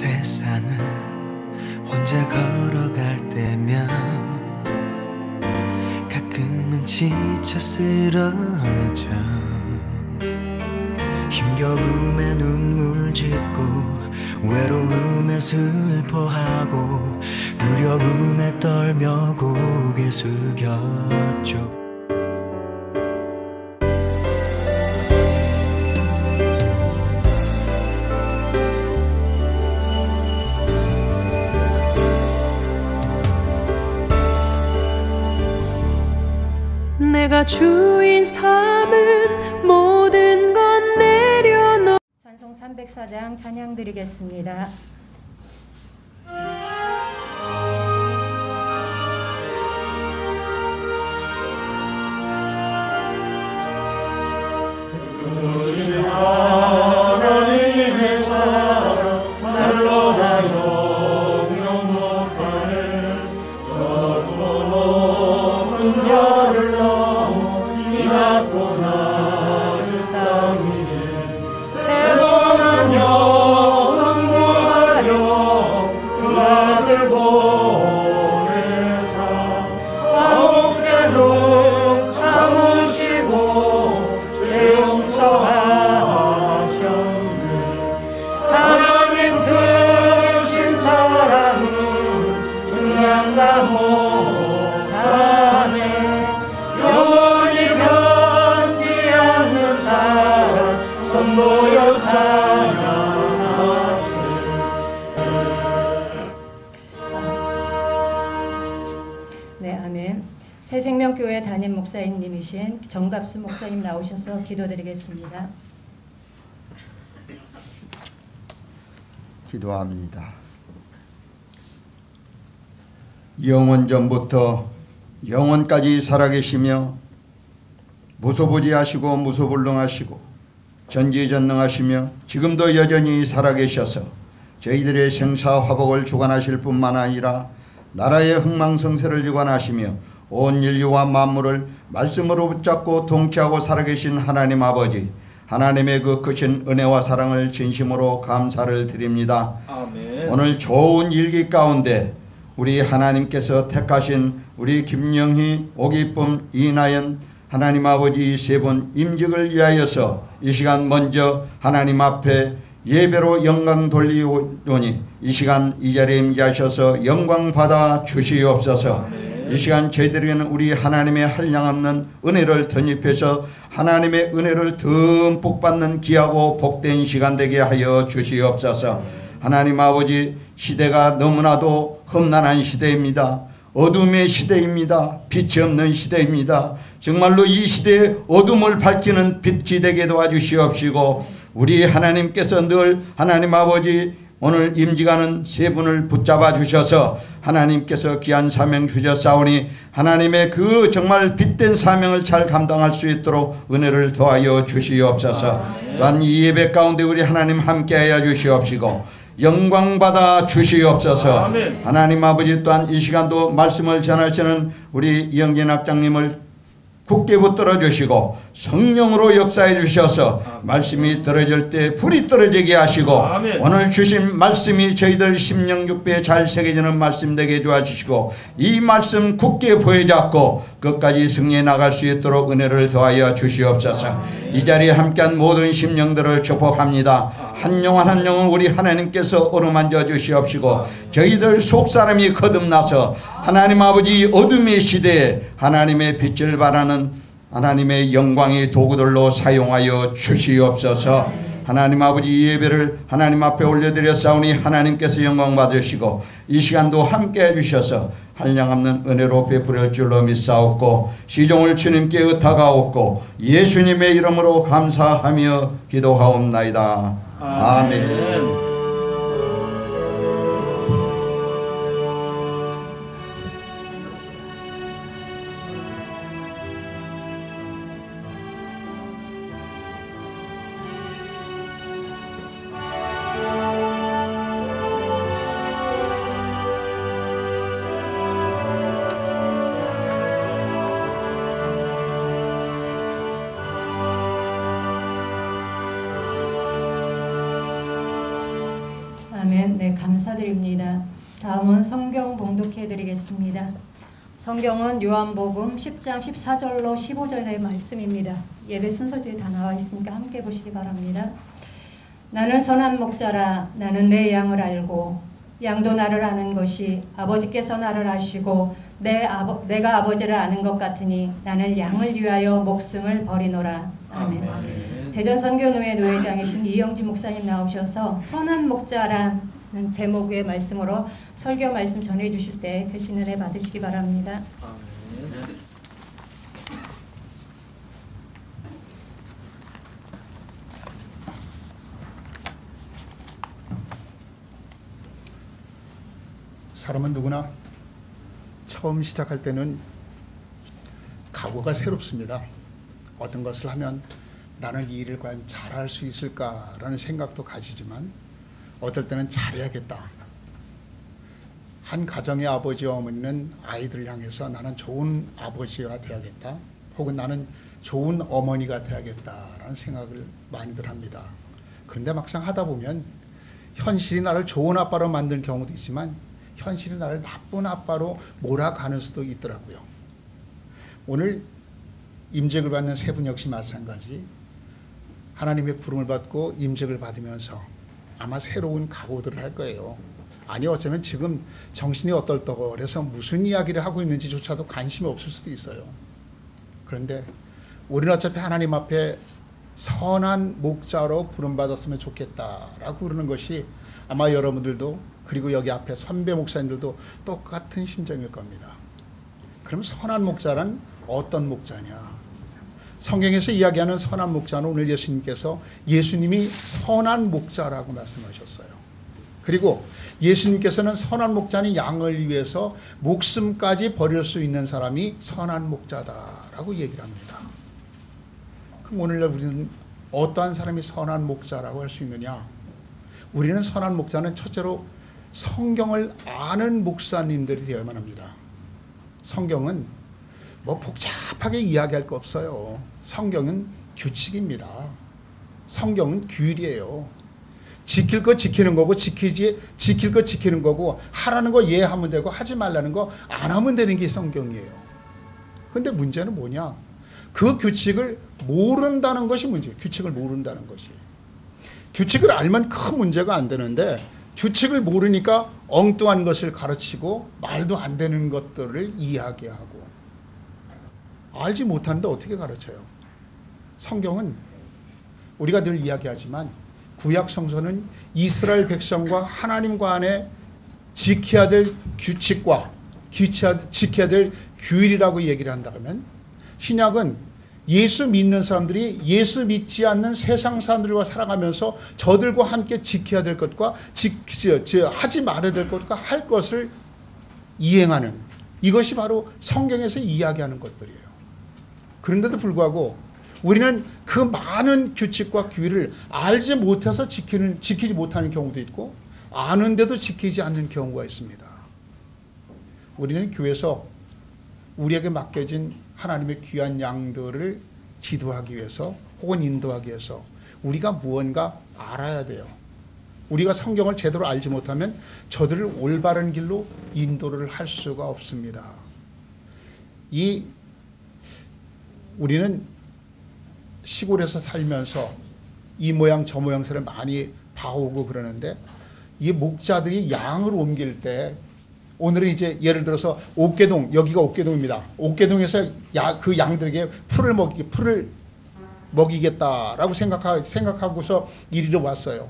세상을 혼자 걸어갈 때면 가끔은 지쳐 쓰러져 힘겨움에 눈물 짓고 외로움에 슬퍼하고 두려움에 떨며 고개 숙였죠. 내가 주인 삼은 모든 건 내려놓. 찬송 304장 찬양 드리겠습니다. 하나님의 사랑 말로 다 영영 못하네. 저도 높은 별을 넘어 이 낮고 낮은 땅 위에 새로운 영원 구하려 그 아들 보내사 아옥죄로 삼으시고 죄 용서하셨네. 하나님 크신 사랑은 증량다 못하네. 영원히 변치 않는 사랑 선보여 찬양하세. 네, 아멘. 새생명교회 담임 목사님이신 정갑수 목사님 나오셔서 기도드리겠습니다. 기도합니다. 영원전부터 영원까지 살아계시며 무소부지하시고 무소불능하시고 전지전능하시며 지금도 여전히 살아계셔서 저희들의 생사화복을 주관하실 뿐만 아니라 나라의 흥망성쇠를 주관하시며 온 인류와 만물을 말씀으로 붙잡고 통치하고 살아계신 하나님 아버지, 하나님의 그 크신 은혜와 사랑을 진심으로 감사를 드립니다. 아멘. 오늘 좋은 일기 가운데 우리 하나님께서 택하신 우리 김영희, 오기쁨, 이나연 하나님 아버지 세 분 임직을 위하여서 이 시간 먼저 하나님 앞에 예배로 영광 돌리오니 이 시간 이 자리에 임재하셔서 영광 받아 주시옵소서. 이 시간 저희들에게는 우리 하나님의 한량없는 은혜를 덧입혀서 하나님의 은혜를 듬뿍 받는 귀하고 복된 시간 되게 하여 주시옵소서. 하나님 아버지, 시대가 너무나도 험난한 시대입니다. 어둠의 시대입니다. 빛이 없는 시대입니다. 정말로 이 시대의 어둠을 밝히는 빛이 되게 도와주시옵시고 우리 하나님께서 늘 하나님 아버지 오늘 임직하는 세 분을 붙잡아 주셔서 하나님께서 귀한 사명 주셨사오니 하나님의 그 정말 빛된 사명을 잘 감당할 수 있도록 은혜를 더하여 주시옵소서. 또한 이 예배 가운데 우리 하나님 함께하여 주시옵시고 영광 받아 주시옵소서. 아멘. 하나님 아버지 또한 이 시간도 말씀을 전하시는 우리 이영진 학장님을 굳게 붙들어 주시고 성령으로 역사해 주셔서 말씀이 떨어질 때 불이 떨어지게 하시고 아멘. 오늘 주신 말씀이 저희들 심령 육배에 잘 새겨지는 말씀 되게 도와주시고 이 말씀 굳게 보여잡고 끝까지 승리해 나갈 수 있도록 은혜를 더하여 주시옵소서. 이 자리에 함께한 모든 심령들을 축복합니다. 한 영혼 한 영혼 우리 하나님께서 어루만져 주시옵시고 저희들 속사람이 거듭나서 하나님 아버지 어둠의 시대에 하나님의 빛을 발하는 하나님의 영광의 도구들로 사용하여 주시옵소서. 하나님 아버지 이 예배를 하나님 앞에 올려드렸사오니 하나님께서 영광 받으시고 이 시간도 함께 해주셔서 한량없는 은혜로 베풀을 줄로 믿사옵고 시종을 주님께 의탁하옵고 예수님의 이름으로 감사하며 기도하옵나이다. 아멘. 아멘. 네, 감사드립니다. 다음은 성경 봉독해 드리겠습니다. 성경은 요한복음 10장 14절로 15절의 말씀입니다. 예배 순서지에 다 나와 있으니까 함께 보시기 바랍니다. 나는 선한 목자라. 나는 내 양을 알고 양도 나를 아는 것이 아버지께서 나를 아시고 내가 아버지를 아는 것 같으니 나는 양을 위하여 목숨을 버리노라. 아멘. 대전선교노회 노회장이신 이영진 목사님 나오셔서 선한 목자라는 제목의 말씀으로 설교 말씀 전해주실 때 대신 은혜 받으시기 바랍니다. 사람은 누구나 처음 시작할 때는 각오가 새롭습니다. 어떤 것을 하면 나는 이 일을 과연 잘할 수 있을까라는 생각도 가지지만 어떨 때는 잘해야겠다. 한 가정의 아버지와 어머니는 아이들을 향해서 나는 좋은 아버지가 되어야겠다. 혹은 나는 좋은 어머니가 되어야겠다라는 생각을 많이들 합니다. 그런데 막상 하다 보면 현실이 나를 좋은 아빠로 만드는 경우도 있지만 현실이 나를 나쁜 아빠로 몰아가는 수도 있더라고요. 오늘 임직을 받는 세 분 역시 마찬가지 하나님의 부름을 받고 임직을 받으면서 아마 새로운 각오들을 할 거예요. 아니 어쩌면 지금 정신이 어떨떠그래서 무슨 이야기를 하고 있는지조차도 관심이 없을 수도 있어요. 그런데 우리는 어차피 하나님 앞에 선한 목자로 부름받았으면 좋겠다라고 그러는 것이 아마 여러분들도 그리고 여기 앞에 선배 목사님들도 똑같은 심정일 겁니다. 그럼 선한 목자란 어떤 목자냐? 성경에서 이야기하는 선한 목자는 오늘 예수님께서 예수님이 선한 목자라고 말씀하셨어요. 그리고 예수님께서는 선한 목자는 양을 위해서 목숨까지 버릴 수 있는 사람이 선한 목자다라고 얘기를 합니다. 그럼 오늘날 우리는 어떠한 사람이 선한 목자라고 할 수 있느냐? 우리는 선한 목자는 첫째로 성경을 아는 목사님들이 되어야만 합니다. 성경은 뭐 복잡하게 이야기할 거 없어요. 성경은 규칙입니다. 성경은 규율이에요. 지킬 거 지키는 거고 지킬 거 지키는 거고 하라는 거 예하면 되고 하지 말라는 거 안 하면 되는 게 성경이에요. 그런데 문제는 뭐냐? 그 규칙을 모른다는 것이 문제예요. 규칙을 모른다는 것이. 규칙을 알면 큰 문제가 안 되는데 규칙을 모르니까 엉뚱한 것을 가르치고 말도 안 되는 것들을 이야기하고 알지 못하는데 어떻게 가르쳐요? 성경은 우리가 늘 이야기하지만 구약 성서는 이스라엘 백성과 하나님 간에 지켜야 될 규칙과 지켜야 될 규율이라고 얘기를 한다면 신약은 예수 믿는 사람들이 예수 믿지 않는 세상 사람들과 살아가면서 저들과 함께 지켜야 될 것과 하지 말아야 될 것과 할 것을 이행하는 이것이 바로 성경에서 이야기하는 것들이에요. 그런데도 불구하고 우리는 그 많은 규칙과 규율을 알지 못해서 지키지 못하는 경우도 있고 아는데도 지키지 않는 경우가 있습니다. 우리는 교회에서 우리에게 맡겨진 하나님의 귀한 양들을 지도하기 위해서 혹은 인도하기 위해서 우리가 무언가 알아야 돼요. 우리가 성경을 제대로 알지 못하면 저들을 올바른 길로 인도를 할 수가 없습니다. 우리는 시골에서 살면서 이 모양 저 모양 새를 많이 봐오고 그러는데 이 목자들이 양을 옮길 때 오늘은 이제 예를 들어서 옥계동, 여기가 옥계동입니다. 옥계동에서 그 양들에게 풀을 먹이겠다라고 생각하고서 이리로 왔어요.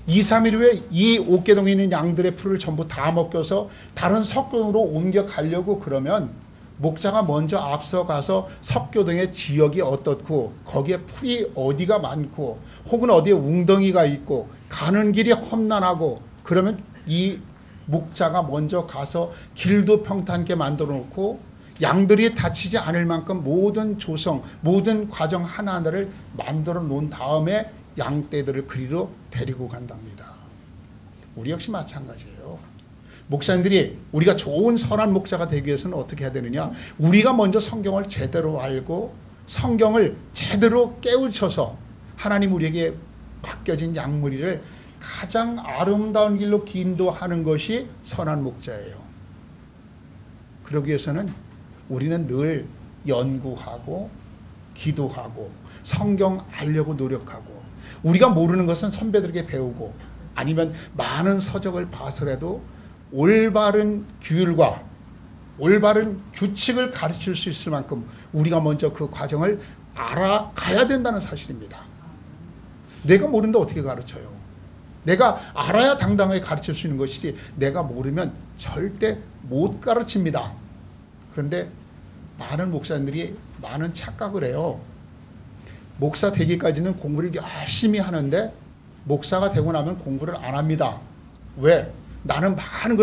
2, 3일 후에 이 옥계동에 있는 양들의 풀을 전부 다 먹여서 다른 석교동으로 옮겨가려고 그러면 목자가 먼저 앞서가서 석교동의 지역이 어떻고 거기에 풀이 어디가 많고 혹은 어디에 웅덩이가 있고 가는 길이 험난하고 그러면 이 목자가 먼저 가서 길도 평탄하게 만들어 놓고 양들이 다치지 않을 만큼 모든 조성, 모든 과정 하나하나를 만들어 놓은 다음에 양떼들을 그리로 데리고 간답니다. 우리 역시 마찬가지예요. 목사님들이 우리가 좋은 선한 목자가 되기 위해서는 어떻게 해야 되느냐? 우리가 먼저 성경을 제대로 알고 성경을 제대로 깨우쳐서 하나님 우리에게 맡겨진 양무리를 가장 아름다운 길로 인도하는 것이 선한 목자예요. 그러기 위해서는 우리는 늘 연구하고 기도하고 성경 알려고 노력하고, 우리가 모르는 것은 선배들에게 배우고, 아니면 많은 서적을 봐서라도 올바른 규율과 올바른 규칙을 가르칠 수 있을 만큼 우리가 먼저 그 과정을 알아가야 된다는 사실입니다. 내가 모르는데 어떻게 가르쳐요? 내가 알아야 당당하게 가르칠 수 있는 것이지, 내가 모르면 절대 못 가르칩니다. 그런데 많은 목사님들이 많은 착각을 해요. 목사 되기까지는 공부를 열심히 하는데 목사가 되고 나면 공부를 안 합니다. 왜? 나는 많은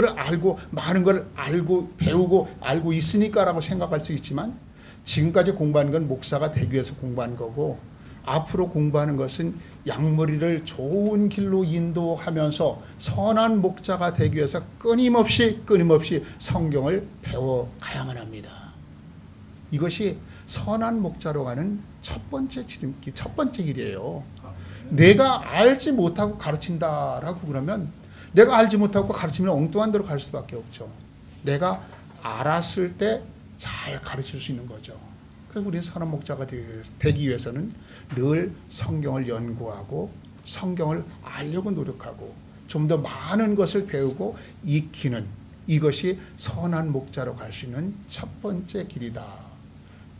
걸 알고 배우고 알고 있으니까라고 생각할 수 있지만, 지금까지 공부하는 건 목사가 되기 위해서 공부한 거고, 앞으로 공부하는 것은 양머리를 좋은 길로 인도하면서 선한 목자가 되기 위해서 끊임없이 성경을 배워가야만 합니다. 이것이 선한 목자로 가는 첫 번째 지름길, 첫 번째 길이에요. 내가 알지 못하고 가르친다라고 그러면, 내가 알지 못하고 가르치면 엉뚱한 데로 갈 수밖에 없죠. 내가 알았을 때 잘 가르칠 수 있는 거죠. 그래서 우리 선한 목자가 되기 위해서는 늘 성경을 연구하고 성경을 알려고 노력하고 좀 더 많은 것을 배우고 익히는, 이것이 선한 목자로 갈 수 있는 첫 번째 길이다.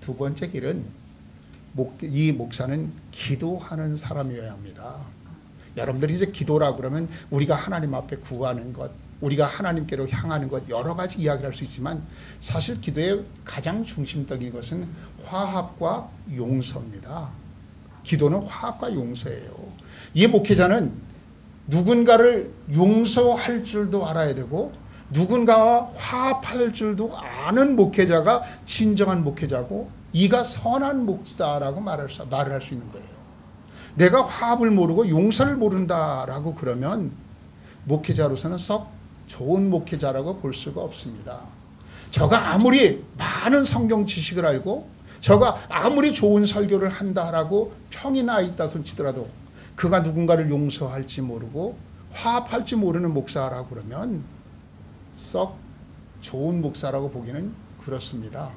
두 번째 길은 이 목사는 기도하는 사람이어야 합니다. 여러분들이 이제 기도라고 그러면 우리가 하나님 앞에 구하는 것, 우리가 하나님께로 향하는 것, 여러 가지 이야기를 할 수 있지만, 사실 기도의 가장 중심적인 것은 화합과 용서입니다. 기도는 화합과 용서예요. 이 목회자는 누군가를 용서할 줄도 알아야 되고 누군가와 화합할 줄도 아는 목회자가 진정한 목회자고, 이가 선한 목사라고 말을 할 수 있는 거예요. 내가 화합을 모르고 용서를 모른다라고 그러면 목회자로서는 썩 좋은 목회자라고 볼 수가 없습니다. 저가 아무리 많은 성경 지식을 알고 저가 아무리 좋은 설교를 한다라고 평이 나 있다 손치더라도 그가 누군가를 용서할지 모르고 화합할지 모르는 목사라고 그러면 썩 좋은 목사라고 보기는 그렇습니다.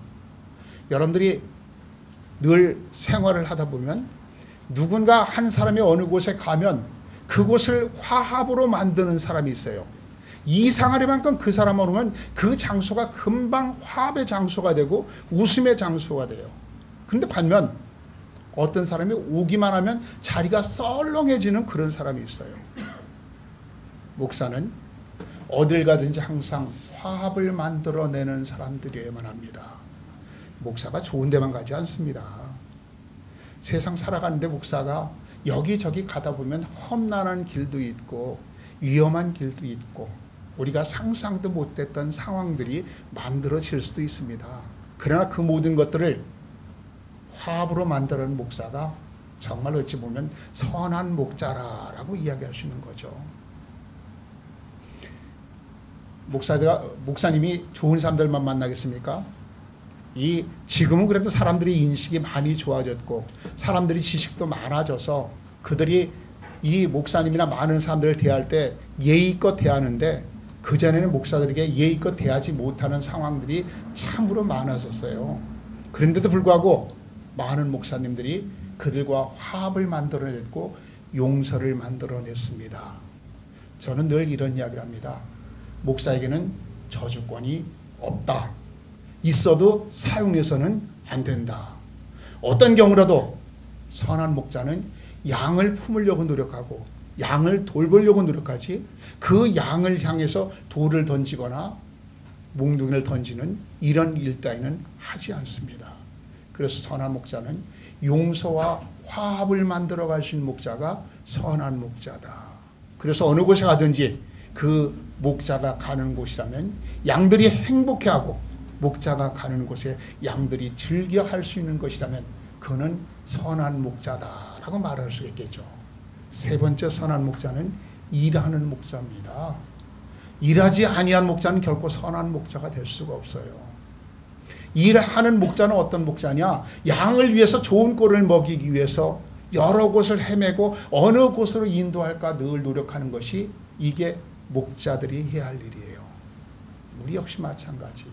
여러분들이 늘 생활을 하다 보면 누군가 한 사람이 어느 곳에 가면 그곳을 화합으로 만드는 사람이 있어요. 이상하리만큼 그 사람만 오면 그 장소가 금방 화합의 장소가 되고 웃음의 장소가 돼요. 그런데 반면 어떤 사람이 오기만 하면 자리가 썰렁해지는 그런 사람이 있어요. 목사는 어딜 가든지 항상 화합을 만들어내는 사람들이어야만 합니다. 목사가 좋은 데만 가지 않습니다. 세상 살아가는데 목사가 여기저기 가다 보면 험난한 길도 있고 위험한 길도 있고 우리가 상상도 못했던 상황들이 만들어질 수도 있습니다. 그러나 그 모든 것들을 화합으로 만드는 목사가 정말 어찌 보면 선한 목자라고 이야기할 수 있는 거죠. 목사님이 좋은 사람들만 만나겠습니까? 지금은 그래도 사람들이 인식이 많이 좋아졌고 사람들이 지식도 많아져서 그들이 이 목사님이나 많은 사람들을 대할 때 예의껏 대하는데, 그전에는 목사들에게 예의껏 대하지 못하는 상황들이 참으로 많았었어요. 그런데도 불구하고 많은 목사님들이 그들과 화합을 만들어냈고 용서를 만들어냈습니다. 저는 늘 이런 이야기를 합니다. 목사에게는 저주권이 없다. 있어도 사용해서는 안 된다. 어떤 경우라도 선한 목자는 양을 품으려고 노력하고 양을 돌보려고 노력하지 그 양을 향해서 돌을 던지거나 몽둥이를 던지는 이런 일 따위는 하지 않습니다. 그래서 선한 목자는 용서와 화합을 만들어갈 수 있는 목자가 선한 목자다. 그래서 어느 곳에 가든지 그 목자가 가는 곳이라면 양들이 행복해하고 목자가 가는 곳에 양들이 즐겨 할 수 있는 것이라면 그는 선한 목자다라고 말할 수 있겠죠. 세 번째 선한 목자는 일하는 목자입니다. 일하지 아니한 목자는 결코 선한 목자가 될 수가 없어요. 일하는 목자는 어떤 목자냐? 양을 위해서 좋은 꼴을 먹이기 위해서 여러 곳을 헤매고 어느 곳으로 인도할까 늘 노력하는 것이 이게 목자들이 해야 할 일이에요. 우리 역시 마찬가지.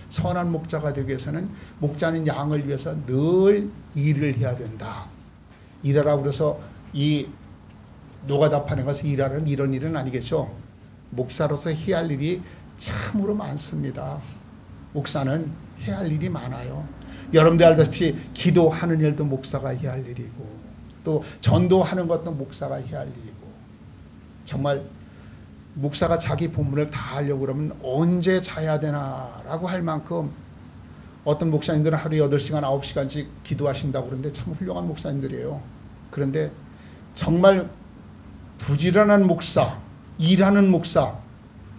선한 목자가 되기 위해서는 목자는 양을 위해서 늘 일을 해야 된다. 일하라고 그래서 이 노가다 판에 가서 일하는 이런 일은 아니겠죠. 목사로서 해야 할 일이 참으로 많습니다. 목사는 해야 할 일이 많아요. 여러분들 알다시피 기도하는 일도 목사가 해야 할 일이고 또 전도하는 것도 목사가 해야 할 일이고 정말 목사가 자기 본분을 다 하려고 그러면 언제 자야 되나라고 할 만큼 어떤 목사님들은 하루에 8시간, 9시간씩 기도하신다고 그러는데 참 훌륭한 목사님들이에요. 그런데 정말 부지런한 목사, 일하는 목사,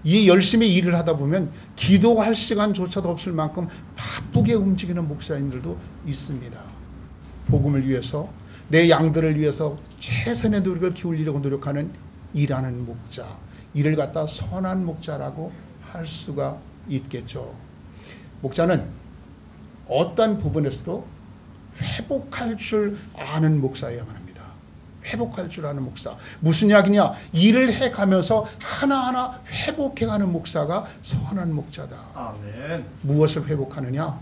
이 열심히 일을 하다 보면 기도할 시간조차도 없을 만큼 바쁘게 움직이는 목사님들도 있습니다. 복음을 위해서 내 양들을 위해서 최선의 노력을 기울이려고 노력하는 일하는 목자, 이를 갖다 선한 목자라고 할 수가 있겠죠. 목자는 어떤 부분에서도 회복할 줄 아는 목사여야만 합니다. 회복할 줄 아는 목사. 무슨 이야기냐? 일을 해가면서 하나하나 회복해가는 목사가 선한 목자다. 아멘. 무엇을 회복하느냐?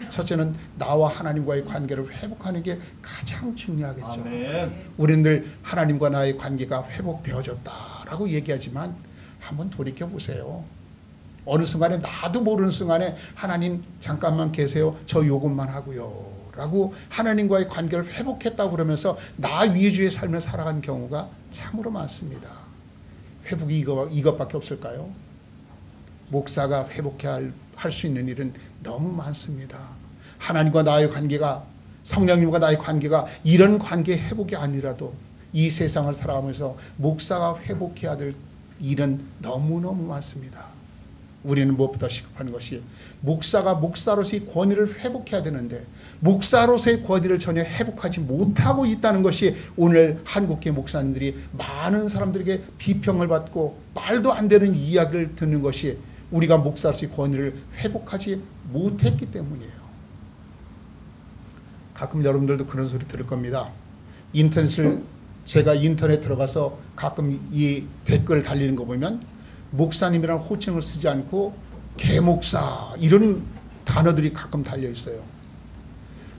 첫째는 나와 하나님과의 관계를 회복하는 게 가장 중요하겠죠. 아멘. 우리는 늘 하나님과 나의 관계가 회복되어졌다라고 얘기하지만 한번 돌이켜보세요. 어느 순간에 나도 모르는 순간에 하나님 잠깐만 계세요. 저 요것만 하고요. 라고 하나님과의 관계를 회복했다고 그러면서 나 위주의 삶을 살아간 경우가 참으로 많습니다. 회복이 이것밖에 없을까요? 목사가 회복해야 할 수 있는 일은 너무 많습니다. 하나님과 나의 관계가, 성령님과 나의 관계가 이런 관계 회복이 아니라도 이 세상을 살아가면서 목사가 회복해야 될 일은 너무너무 많습니다. 우리는 무엇보다 시급한 것이 목사가 목사로서의 권위를 회복해야 되는데 목사로서의 권위를 전혀 회복하지 못하고 있다는 것이 오늘 한국계 목사님들이 많은 사람들에게 비평을 받고 말도 안 되는 이야기를 듣는 것이 우리가 목사로서의 권위를 회복하지 못했기 때문이에요. 가끔 여러분들도 그런 소리 들을 겁니다. 제가 인터넷 들어가서 가끔 이 댓글 달리는 거 보면 목사님이라는 호칭을 쓰지 않고 개목사 이런 단어들이 가끔 달려 있어요.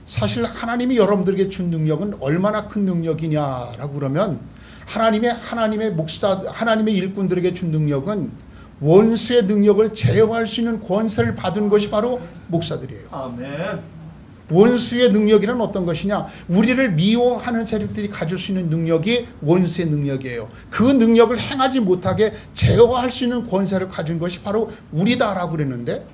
사실 하나님이 여러분들에게 준 능력은 얼마나 큰 능력이냐라고 그러면 하나님의 목사, 하나님의 일꾼들에게 준 능력은 원수의 능력을 제어할 수 있는 권세를 받은 것이 바로 목사들이에요. 아멘. 원수의 능력이란 어떤 것이냐? 우리를 미워하는 세력들이 가질 수 있는 능력이 원수의 능력이에요. 그 능력을 행하지 못하게 제어할 수 있는 권세를 가진 것이 바로 우리다라고 그랬는데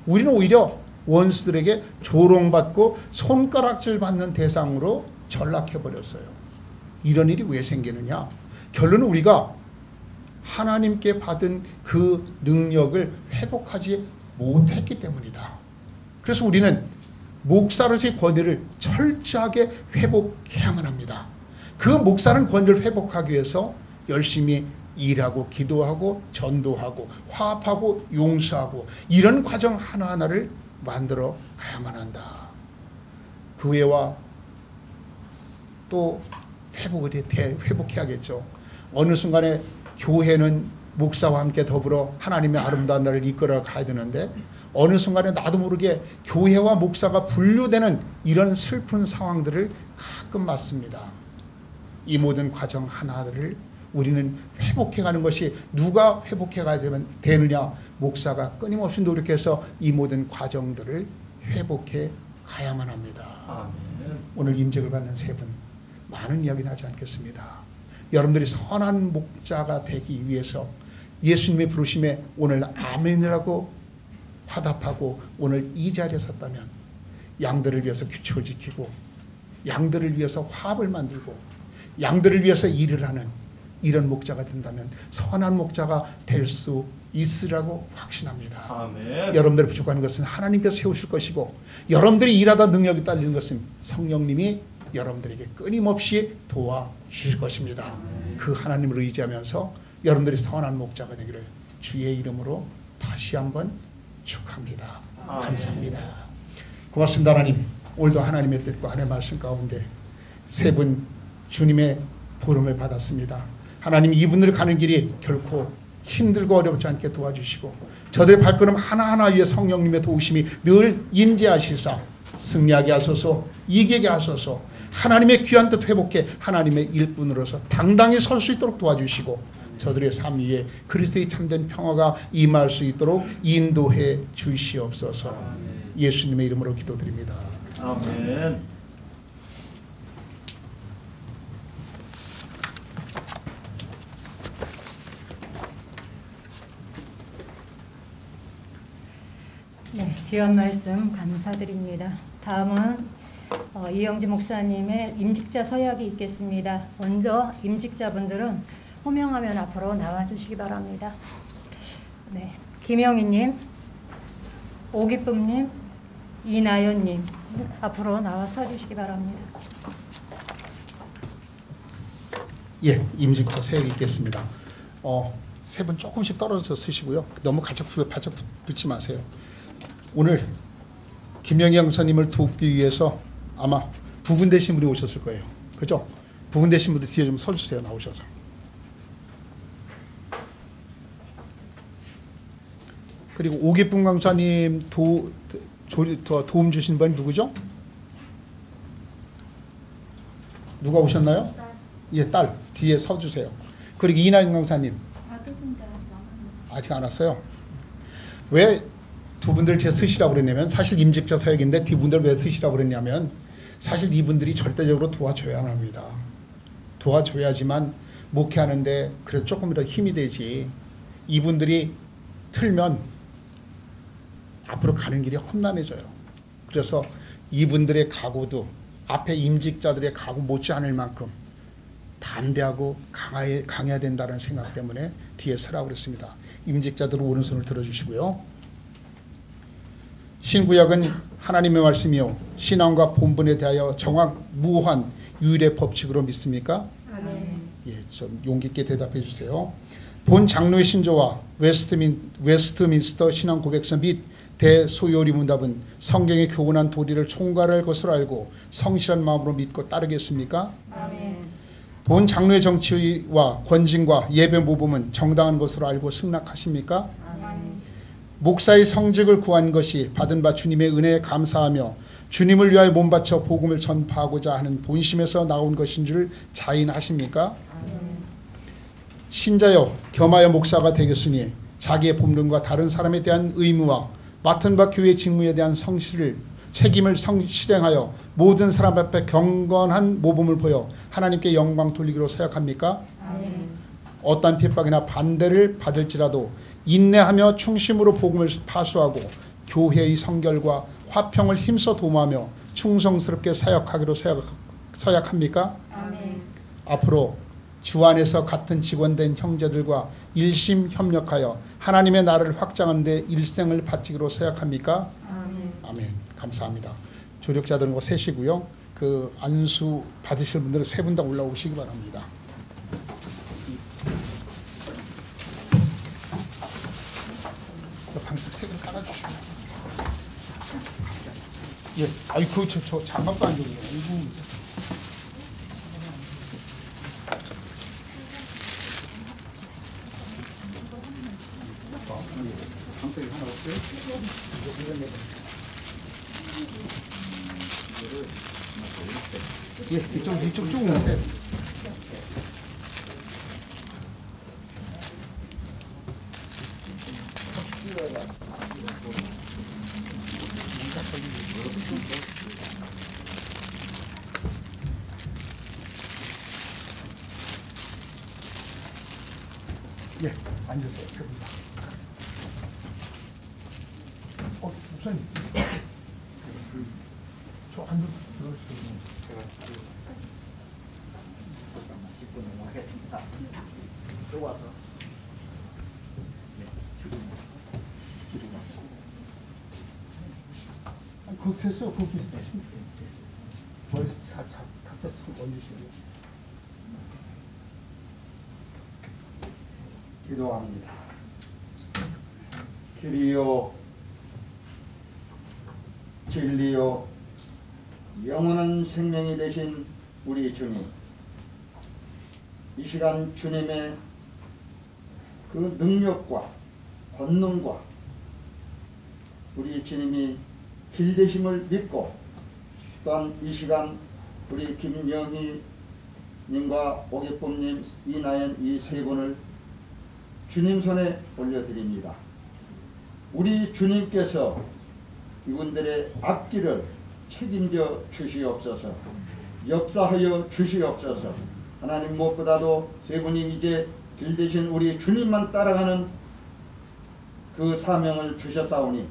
우리는 오히려 원수들에게 조롱받고 손가락질 받는 대상으로 전락해버렸어요. 이런 일이 왜 생기느냐? 결론은 우리가 하나님께 받은 그 능력을 회복하지 못했기 때문이다. 그래서 우리는 목사로서의 권위를 철저하게 회복해야만 합니다. 그 목사는 권위를 회복하기 위해서 열심히 일하고 기도하고 전도하고 화합하고 용서하고 이런 과정 하나하나를 만들어 가야만 한다. 그 외와 또 회복해야겠죠. 어느 순간에 교회는 목사와 함께 더불어 하나님의 아름다운 날을 이끌어 가야 되는데 어느 순간에 나도 모르게 교회와 목사가 분류되는 이런 슬픈 상황들을 가끔 맞습니다. 이 모든 과정 하나를 우리는 회복해가는 것이 누가 회복해가야 되느냐? 목사가 끊임없이 노력해서 이 모든 과정들을 회복해 가야만 합니다. 아멘. 오늘 임직을 받는 세 분 많은 이야기는 하지 않겠습니다. 여러분들이 선한 목자가 되기 위해서 예수님의 부르심에 오늘 아멘이라고 화답하고 오늘 이 자리에 섰다면 양들을 위해서 규칙을 지키고 양들을 위해서 화합을 만들고 양들을 위해서 일을 하는 이런 목자가 된다면 선한 목자가 될 수 있으라고 확신합니다. 아멘. 여러분들이 부족한 것은 하나님께서 세우실 것이고 여러분들이 일하다 능력이 딸리는 것은 성령님이 여러분들에게 끊임없이 도와주실 것입니다. 그 하나님을 의지하면서 여러분들이 선한 목자가 되기를 주의 이름으로 다시 한번 축하합니다. 감사합니다. 고맙습니다. 하나님, 오늘도 하나님의 뜻과 하나님의 말씀 가운데 세 분 주님의 부름을 받았습니다. 하나님 이분들 가는 길이 결코 힘들고 어렵지 않게 도와주시고 저들의 발걸음 하나하나 위에 성령님의 도우심이 늘 임재하시사 승리하게 하소서, 이기게 하소서, 하나님의 귀한 뜻 회복해 하나님의 일꾼으로서 당당히 설 수 있도록 도와주시고 저들의 삶 위에 그리스도의 참된 평화가 임할 수 있도록 인도해 주시옵소서. 예수님의 이름으로 기도드립니다. 아멘. 네, 귀한 말씀 감사드립니다. 다음은 이영지 목사님의 임직자 서약이 있겠습니다. 먼저 임직자분들은 호명하면 앞으로 나와주시기 바랍니다. 네, 김영희님, 오기쁨님, 이나연님 앞으로 나와 서주시기 바랍니다. 예, 임직자 서약이 있겠습니다. 세 분 조금씩 떨어져서 쓰시고요. 너무 바짝 붙지 마세요. 오늘 김영희 형사님을 돕기 위해서 아마 부분되신 분이 오셨을 거예요. 그죠? 부분되신 분들 뒤에 좀 서주세요. 나오셔서. 그리고 오기쁨 강사님 도움 주신 분이 누구죠? 누가 오셨나요? 예, 딸 뒤에 서주세요. 그리고 이나영 강사님 아직 안 왔어요. 왜 두 분들 제 쓰시라고 그랬냐면 사실 임직자 서약인데 뒤분들 왜 쓰시라고 그랬냐면 사실 이분들이 절대적으로 도와줘야 합니다. 도와줘야지만 목회하는데 그래도 조금이라도 힘이 되지. 이분들이 틀면 앞으로 가는 길이 험난해져요. 그래서 이분들의 각오도 앞에 임직자들의 각오 못지않을 만큼 담대하고 강해야 된다는 생각 때문에 뒤에 서라고 그랬습니다. 임직자들은 오른손을 들어주시고요. 신구약은 하나님의 말씀이요 신앙과 본분에 대하여 정확 무한 유일의 법칙으로 믿습니까? 예, 좀 용기 있게 대답해 주세요. 본 장로의 신조와 웨스트민스터 신앙 고백서 및 대소요리 문답은 성경의 교훈한 도리를 총괄할 것으로 알고 성실한 마음으로 믿고 따르겠습니까? 아멘. 본 장로의 정치와 권징과 예배 모범은 정당한 것으로 알고 승낙하십니까? 아멘. 목사의 성직을 구한 것이 받은 바 주님의 은혜에 감사하며 주님을 위하여 몸바쳐 복음을 전파하고자 하는 본심에서 나온 것인 줄 자인하십니까? 신자여 겸하여 목사가 되겠으니 자기의 본분과 다른 사람에 대한 의무와 맡은 바 교회 직무에 대한 책임을 실행하여 모든 사람 앞에 경건한 모범을 보여 하나님께 영광 돌리기로 서약합니까? 어떠한 핍박이나 반대를 받을지라도 인내하며 충심으로 복음을 파수하고 교회의 성결과 화평을 힘써 도모하며 충성스럽게 사역하기로 서약합니까? 아멘. 앞으로 주 안에서 같은 직원된 형제들과 일심 협력하여 하나님의 나라를 확장하는 데 일생을 바치기로 서약합니까? 아멘. 아멘. 감사합니다. 조력자들은 거 세시고요. 그 안수 받으실 분들은 세 분 다 올라오시기 바랍니다. 방석 세 개 깔아주시고. 예, 아이고 저 장갑도 안 주네요. 방석이 하나 없어요? 예, 이쪽 쭉 나세요. 예, 앉으세요. 세 분 다. 목사님. 저 한번 들어주세요. 제가 10분 넘어가겠습니다. 들어와서. 그거 됐어요. 그거 됐어요. 머리 각자 손 얹으시고. 기도합니다. 길이요 진리요 영원한 생명이 되신 우리 주님, 이 시간 주님의 그 능력과 권능과 우리 주님이 길되심을 믿고 또한 이 시간 우리 김영희 님과 오기쁨님, 이나연 이 세 분을 주님 손에 올려드립니다. 우리 주님께서 이분들의 앞길을 책임져 주시옵소서. 역사하여 주시옵소서. 하나님 무엇보다도 세 분이 이제 길되신 우리 주님만 따라가는 그 사명을 주셨사오니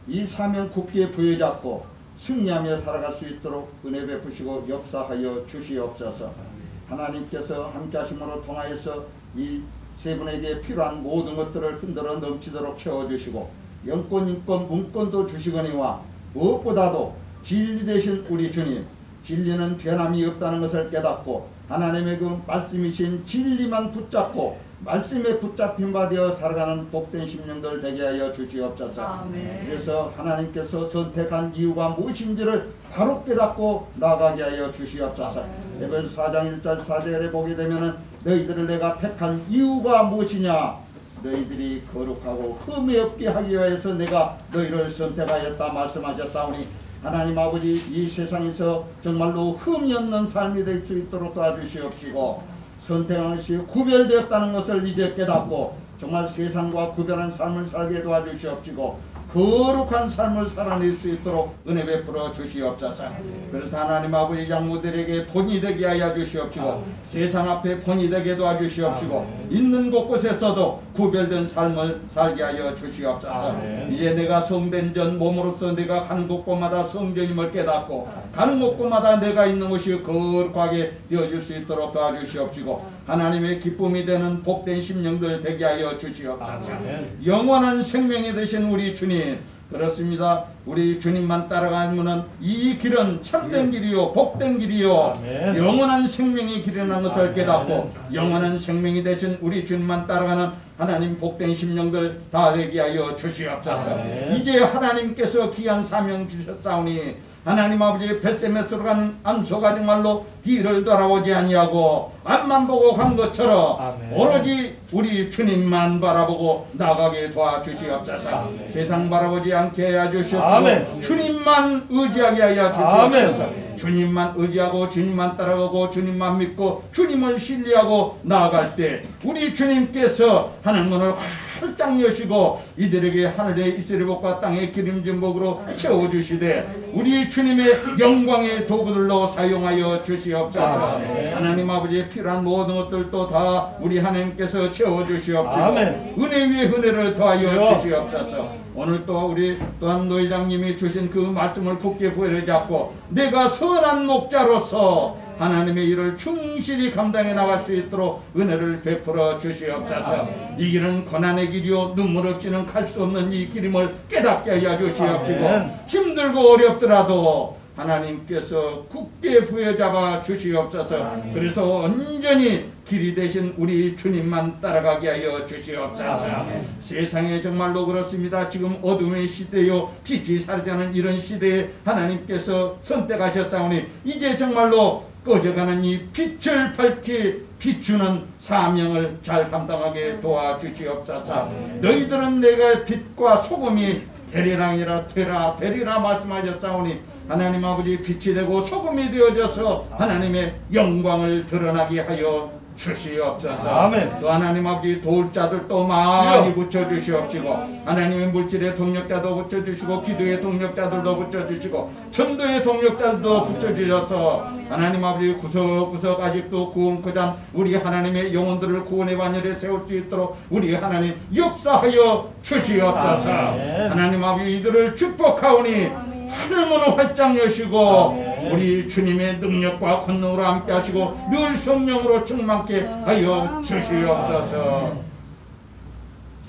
이 사명 굳게 부여잡고 승리하며 살아갈 수 있도록 은혜 베푸시고 역사하여 주시옵소서. 하나님께서 함께하심으로 통하여서 이 세 분에게 필요한 모든 것들을 흔들어 넘치도록 채워주시고 영권, 인권, 문권도 주시거니와 무엇보다도 진리 되신 우리 주님, 진리는 변함이 없다는 것을 깨닫고 하나님의 그 말씀이신 진리만 붙잡고 말씀에 붙잡힌 바 되어 살아가는 복된 심령들 되게 하여 주시옵소서. 아멘. 그래서 하나님께서 선택한 이유가 무엇인지를 바로 깨닫고 나가게 하여 주시옵소서. 에베소 4장 1절 4절에 보게 되면은 너희들을 내가 택한 이유가 무엇이냐? 너희들이 거룩하고 흠이 없게 하기 위해서 내가 너희를 선택하였다 말씀하셨사오니 하나님 아버지 이 세상에서 정말로 흠이 없는 삶이 될 수 있도록 도와주시옵시고 선택한 것이 구별되었다는 것을 이제 깨닫고 정말 세상과 구별한 삶을 살게 도와주시옵시고 거룩한 삶을 살아낼 수 있도록 은혜 베풀어 주시옵소서. 그래서 하나님 아버지 장모들에게 본이 되게 하여 주시옵시고 세상 앞에 본이 되게 도와주시옵시고 있는 곳곳에서도 구별된 삶을 살게 하여 주시옵소서. 이제 내가 성된 전 몸으로서 내가 가는 곳곳마다 성전임을 깨닫고 가는 곳곳마다 내가 있는 곳이 거룩하게 되어질 수 있도록 도와주시옵시고 하나님의 기쁨이 되는 복된 심령들 되게 하여 주시옵소서. 영원한 생명이 되신 우리 주님, 그렇습니다. 우리 주님만 따라가면 이 길은 참된 길이요 복된 길이요 영원한 생명의 길이라는 것을 깨닫고 영원한 생명이 되신 우리 주님만 따라가는 하나님 복된 심령들 다 되게 하여 주시옵소서. 이제 하나님께서 귀한 사명 주셨사오니 하나님 아버지 벳세메스로 가는 안소가 정말로 뒤를 돌아보지 아니하고 앞만 보고 간 것처럼 오로지 우리 주님만 바라보고 나가게 도와주시옵소서. 세상 바라보지 않게 하여 주시옵소서. 주님만 의지하게 하여 주시옵소서. 주님만 의지하고 주님만 따라가고 주님만 믿고 주님을 신뢰하고 나아갈 때 우리 주님께서 하늘문을 활짝 여시고 이들에게 하늘의 이스라엘 복과 땅의 기름진 복으로 채워주시되 우리 주님의 영광의 도구들로 사용하여 주시옵소서. 하나님 아버지의 필요한 모든 것들도 다 우리 하나님께서 채워주시옵시고 은혜 위에 은혜를 더하여 주시옵소서. 오늘 또 우리 또한 노회장님이 주신 그 말씀을 굳게 부여잡고 내가 선한 목자로서 하나님의 일을 충실히 감당해 나갈 수 있도록 은혜를 베풀어 주시옵소서. 이 길은 고난의 길이요 눈물 없이는 갈 수 없는 이 길임을 깨닫게 하여 주시옵시고 힘들고 어렵더라도 하나님께서 굳게 부여잡아 주시옵소서. 그래서 온전히 길이 되신 우리 주님만 따라가게 하여 주시옵소서. 세상에 정말로 그렇습니다. 지금 어둠의 시대요 빛이 사라지는 이런 시대에 하나님께서 선택하셨사오니 이제 정말로 꺼져가는 이 빛을 밝히 비추는 사명을 잘 감당하게 도와주시옵소서. 너희들은 내가 빛과 소금이 되리라 되리라 말씀하셨사오니 하나님 아버지 빛이 되고 소금이 되어져서 하나님의 영광을 드러나게 하여 주시옵소서. 아멘. 또 하나님 아버지 도울 자들도 많이 붙여주시옵시고 하나님의 물질의 동력자도 붙여주시고 기도의 동력자들도 붙여주시고 전도의 동력자들도 붙여주셔서 하나님 아버지 구석구석 아직도 구원코장 우리 하나님의 영혼들을 구원의 반열에 세울 수 있도록 우리 하나님 역사하여 주시옵소서. 하나님 아버지 이들을 축복하오니 하늘문을 활짝 여시고 우리 주님의 능력과 권능으로 함께 하시고 늘 성령으로 충만케 하여 주시옵소서.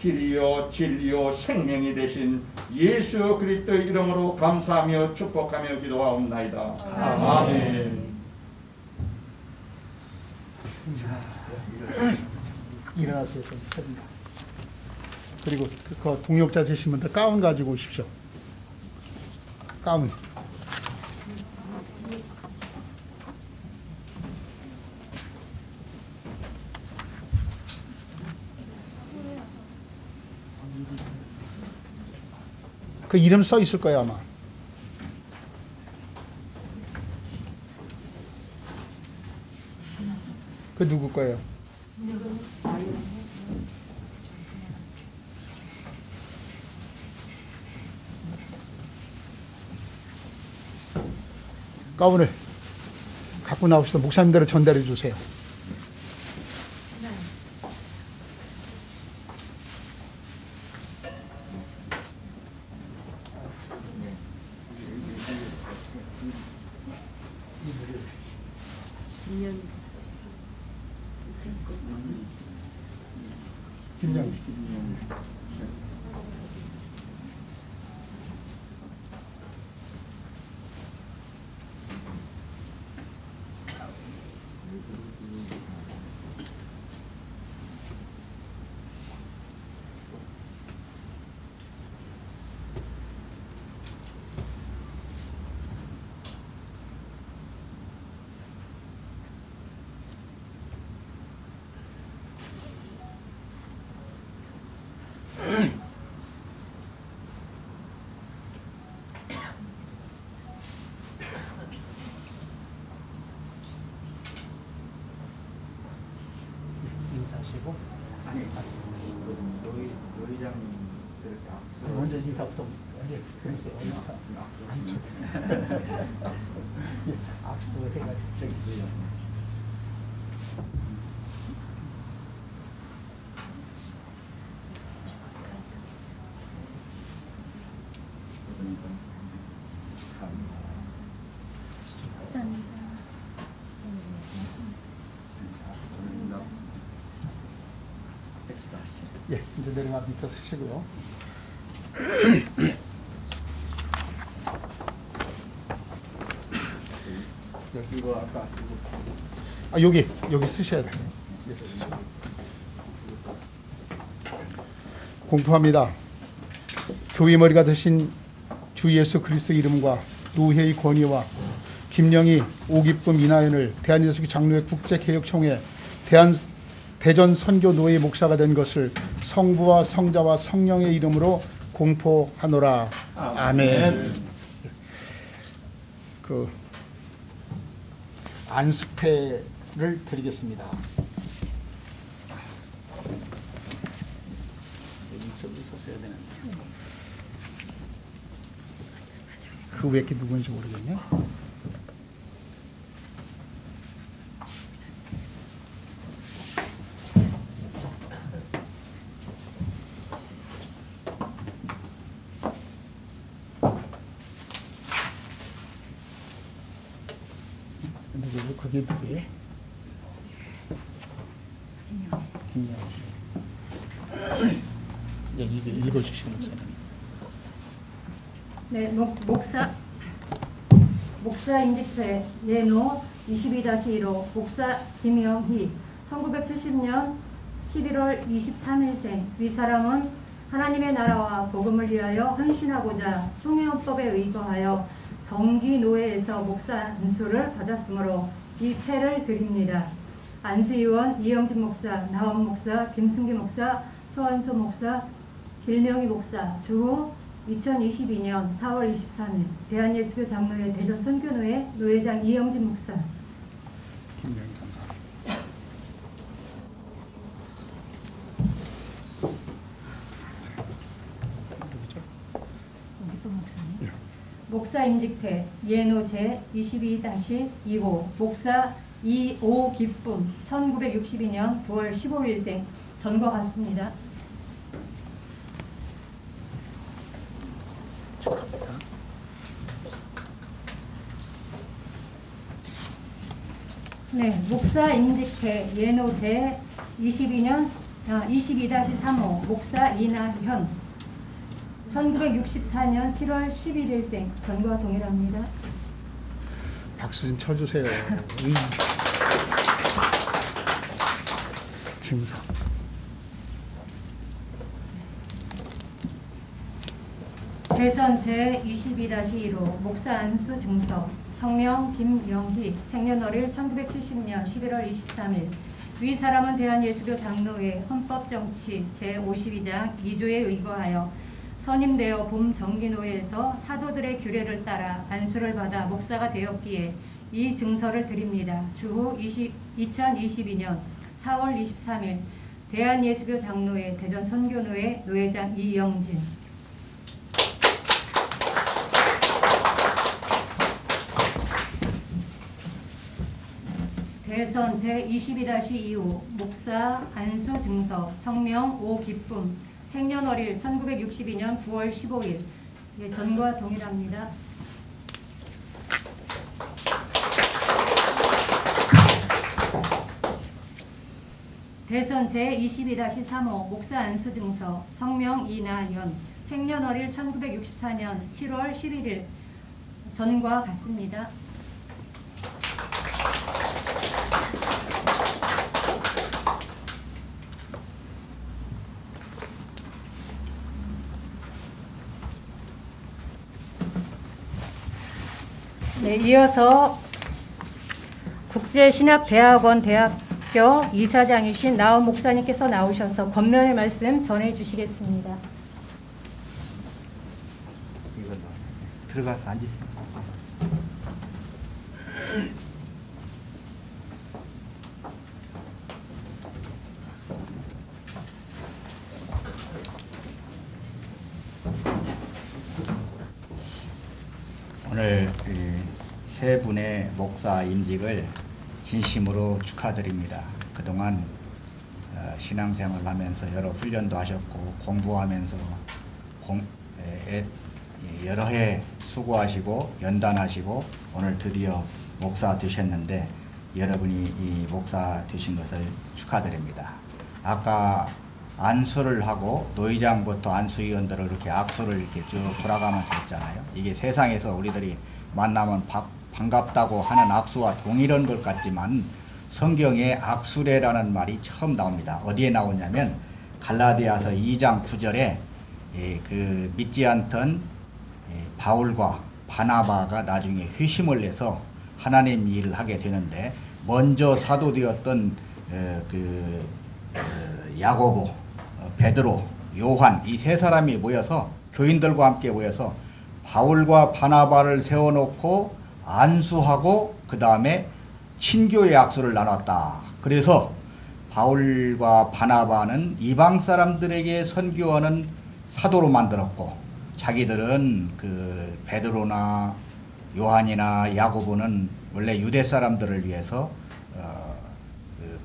길이요 진리요 생명이 되신 예수 그리스도의 이름으로 감사하며 축복하며 기도하옵나이다. 아멘. 일어나세요. 그리고 그 동역자 되신 분들 가운 가지고 오십시오. 가운. 그 이름 써 있을 거예요 아마. 그 누구 거예요? 가운을 갖고 나오셔서 목사님대로 전달해 주세요. 김영. 인사하시고. 아니, 노회장님 먼저 인사부터. 예, 그러세요. 악수 해가지고 저기 있어요. 예, 이제 내려가 밑에 쓰시고요. 이거 아까 여기 쓰셔야 돼요. 예, 공포합니다. 교회 머리가 되신 주 예수 그리스도 이름과 노회의 권위와 김영희, 오기쁨, 이나연을 대한예수교 장로회 국제개혁총회 대전 선교노회 목사가 된 것을 성부와 성자와 성령의 이름으로 공포하노라. 아멘. 그 안수패를 드리겠습니다. 이쪽에 있었어야 되는데. 그 왜 이렇게 누군지 모르겠냐? 그게 누구예요? 김영. 네, 이게 읽어주시면 돼요. 네, 목사 임직회 예노 22-1호 목사 김영희 1970년 11월 23일생 윗사람은 하나님의 나라와 복음을 위하여 헌신하고자 총회헌법에 의거하여 정기노회에서 목사 안수를 받았으므로 이 패를 드립니다. 안수위원 이영진 목사, 나원 목사, 김승기 목사, 서한소 목사, 길명희 목사, 주후 2022년 4월 23일 대한예수교 장로회 대전 선교노회 노회장 이영진 목사. 김명희 감사합니다. 목사 임직회 예노 제 22-2호 목사 이오기쁨 1962년 9월 15일생 전과 같습니다. 네, 목사 임직회 예노 제 22-3호 목사 이나현 1964년 7월 11일생 전과 동일합니다. 박수 좀 쳐주세요. 증서. 대선 제22-1호 목사 안수 증서 성명 김영희 생년월일 1970년 11월 23일 위 사람은 대한예수교 장로회 헌법정치 제52장 2조에 의거하여 선임되어 봄 정기노회에서 사도들의 규례를 따라 안수를 받아 목사가 되었기에 이 증서를 드립니다. 주후 2022년 4월 23일 대한예수교 장로회 대전 선교노회 노회장 이영진. 대선 제22-25 목사 안수 증서 성명 오기쁨 생년월일 1962년 9월 15일. 예, 전과 동일합니다. 대선 제22-35 목사 안수 증서 성명 이나연 생년월일 1964년 7월 11일. 전과 같습니다. 네, 이어서 국제신학대학원 대학교 이사장이신 나온 목사님께서 나오셔서 권면의 말씀 전해 주시겠습니다. 이걸로 들어가서 앉으세요. 오늘 세 분의 목사 임직을 진심으로 축하드립니다. 그동안 신앙생활을 하면서 여러 훈련도 하셨고 공부하면서 여러 해 수고하시고 연단하시고 오늘 드디어 목사 되셨는데 여러분이 이 목사 되신 것을 축하드립니다. 아까 안수를 하고 노회장부터 안수위원들을 이렇게 악수를 이렇게 쭉 돌아가면서 했잖아요. 이게 세상에서 우리들이 만나면 반갑다고 하는 악수와 동일한 것 같지만 성경에 악수례라는 말이 처음 나옵니다. 어디에 나오냐면 갈라디아서 2장 9절에 그 믿지 않던 바울과 바나바가 나중에 회심을 내서 하나님 일을 하게 되는데 먼저 사도 되었던 야고보, 베드로, 요한 이 세 사람이 모여서 교인들과 함께 모여서 바울과 바나바를 세워놓고 안수하고 그 다음에 친교의 악수를 나눴다. 그래서 바울과 바나바는 이방 사람들에게 선교하는 사도로 만들었고 자기들은 그 베드로나 요한이나 야고보는 원래 유대 사람들을 위해서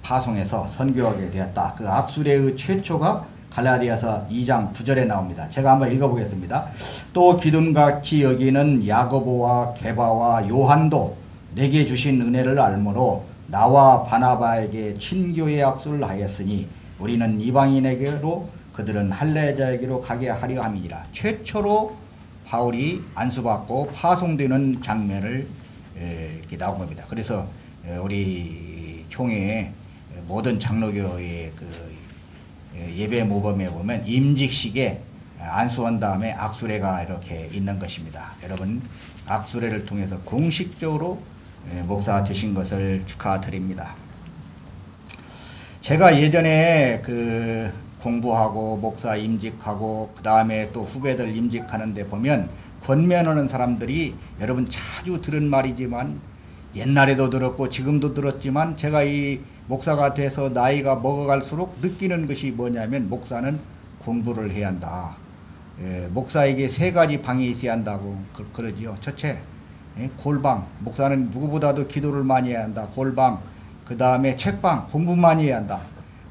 파송해서 선교하게 되었다. 그 악수례의 최초가 갈라디아서 2장 9절에 나옵니다. 제가 한번 읽어보겠습니다. 또 기둥같이 여기는 야고보와 게바와 요한도 내게 주신 은혜를 알므로 나와 바나바에게 친교의 악수를 하였으니 우리는 이방인에게로 그들은 할례자에게로 가게 하려 함이니라. 최초로 바울이 안수받고 파송되는 장면을 이렇게 나온 겁니다. 그래서 우리 총회의 모든 장로교의 그 예배 모범에 보면 임직식에 안수한 다음에 악수례가 이렇게 있는 것입니다. 여러분 악수례를 통해서 공식적으로 목사 되신 것을 축하드립니다. 제가 예전에 그 공부하고 목사 임직하고 그 다음에 또 후배들 임직하는데 보면 권면하는 사람들이 여러분 자주 들은 말이지만 옛날에도 들었고 지금도 들었지만 제가 이 목사가 돼서 나이가 먹어갈수록 느끼는 것이 뭐냐면 목사는 공부를 해야 한다. 목사에게 세 가지 방이 있어야 한다고 그러지요. 첫째, 골방. 목사는 누구보다도 기도를 많이 해야 한다. 골방. 그 다음에 책방. 공부 많이 해야 한다.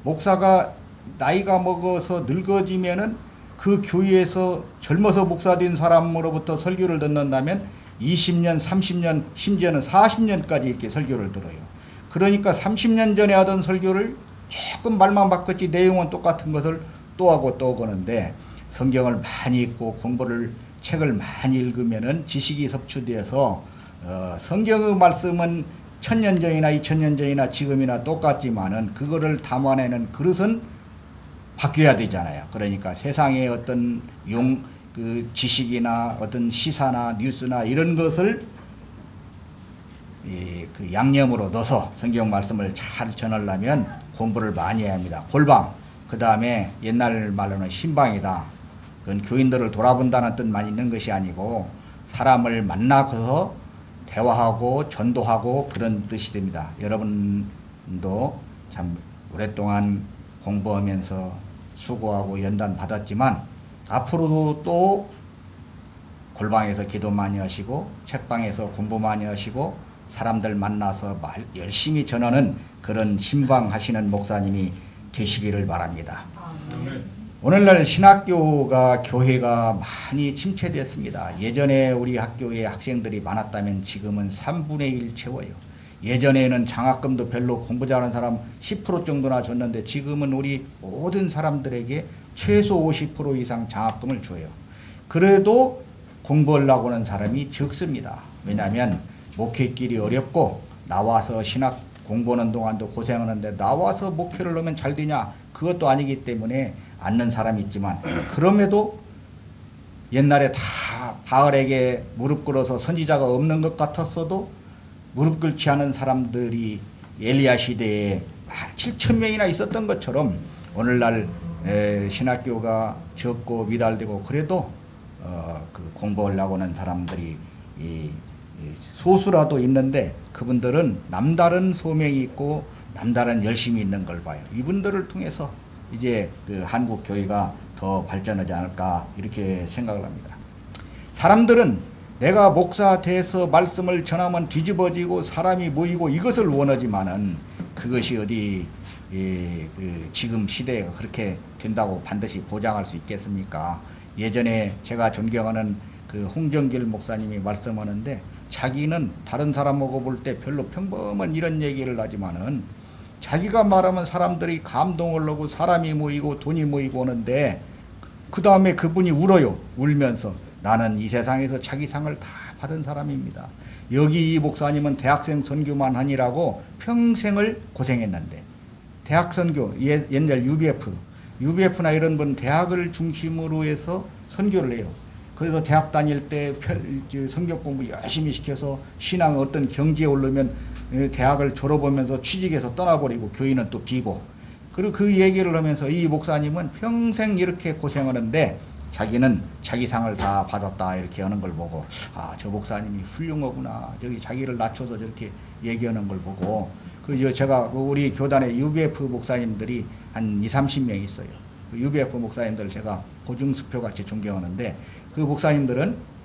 목사가 나이가 먹어서 늙어지면은 그 교회에서 젊어서 목사 된 사람으로부터 설교를 듣는다면 20년, 30년, 심지어는 40년까지 이렇게 설교를 들어요. 그러니까 30년 전에 하던 설교를 조금 말만 바꿨지 내용은 똑같은 것을 또 하고 또 오는데 성경을 많이 읽고 공부를 책을 많이 읽으면은 지식이 섭취되어서 성경의 말씀은 1000년 전이나 2000년 전이나 지금이나 똑같지만은 그거를 담아내는 그릇은 바뀌어야 되잖아요. 그러니까 세상의 어떤 그 지식이나 어떤 시사나 뉴스나 이런 것을 그 양념으로 넣어서 성경 말씀을 잘 전하려면 공부를 많이 해야 합니다. 골방, 그 다음에 옛날 말로는 신방이다. 그건 교인들을 돌아본다는 뜻만 있는 것이 아니고 사람을 만나서 대화하고 전도하고 그런 뜻이 됩니다. 여러분도 참 오랫동안 공부하면서 수고하고 연단 받았지만 앞으로도 또 골방에서 기도 많이 하시고 책방에서 공부 많이 하시고 사람들 만나서 열심히 전하는 그런 신방하시는 목사님이 되시기를 바랍니다. 오늘날 신학교가 교회가 많이 침체됐습니다. 예전에 우리 학교에 학생들이 많았다면 지금은 3분의 1 채워요. 예전에는 장학금도 별로 공부 잘하는 사람 10% 정도나 줬는데 지금은 우리 모든 사람들에게 최소 50% 이상 장학금을 줘요. 그래도 공부하려고 하는 사람이 적습니다. 왜냐하면 목회길이 어렵고 나와서 신학 공부하는 동안도 고생하는데 나와서 목회를 하면 잘 되냐? 그것도 아니기 때문에 앉는 사람이 있지만 그럼에도 옛날에 다 바알에게 무릎 꿇어서 선지자가 없는 것 같았어도 무릎 꿇지 않은 사람들이 엘리야 시대에 7,000명이나 있었던 것처럼 오늘날 신학교가 적고 미달되고 그래도 그 공부하려고 하는 사람들이 소수라도 있는데 그분들은 남다른 소명이 있고 남다른 열심이 있는 걸 봐요. 이분들을 통해서 이제 그 한국 교회가 더 발전하지 않을까 이렇게 생각을 합니다. 사람들은 내가 목사 돼서 말씀을 전하면 뒤집어지고 사람이 모이고 이것을 원하지만은 그것이 어디 지금 시대가 그렇게 된다고 반드시 보장할 수 있겠습니까? 예전에 제가 존경하는 그 홍정길 목사님이 말씀하는데 자기는 다른 사람하고 볼 때 별로 평범한 이런 얘기를 하지만은 자기가 말하면 사람들이 감동을 하고 사람이 모이고 돈이 모이고 오는데 그 다음에 그분이 울어요. 울면서 나는 이 세상에서 자기 상을 다 받은 사람입니다. 여기 이 목사님은 대학생 선교만 하니라고 평생을 고생했는데 대학 선교 옛날 UBF나 이런 분 대학을 중심으로 해서 선교를 해요. 그래서 대학 다닐 때 성경 공부 열심히 시켜서 신앙 어떤 경지에 오르면 대학을 졸업하면서 취직해서 떠나버리고 교인은 또 비고 그리고 그 얘기를 하면서 이 목사님은 평생 이렇게 고생하는데 자기는 자기 상을 다 받았다 이렇게 하는 걸 보고 아, 저 목사님이 훌륭하구나. 저기 자기를 낮춰서 저렇게 얘기하는 걸 보고 제가 우리 교단에 UBF 목사님들이 한 20-30명 있어요. 그 UBF 목사님들 제가 보증수표 같이 존경하는데 그 목사님들은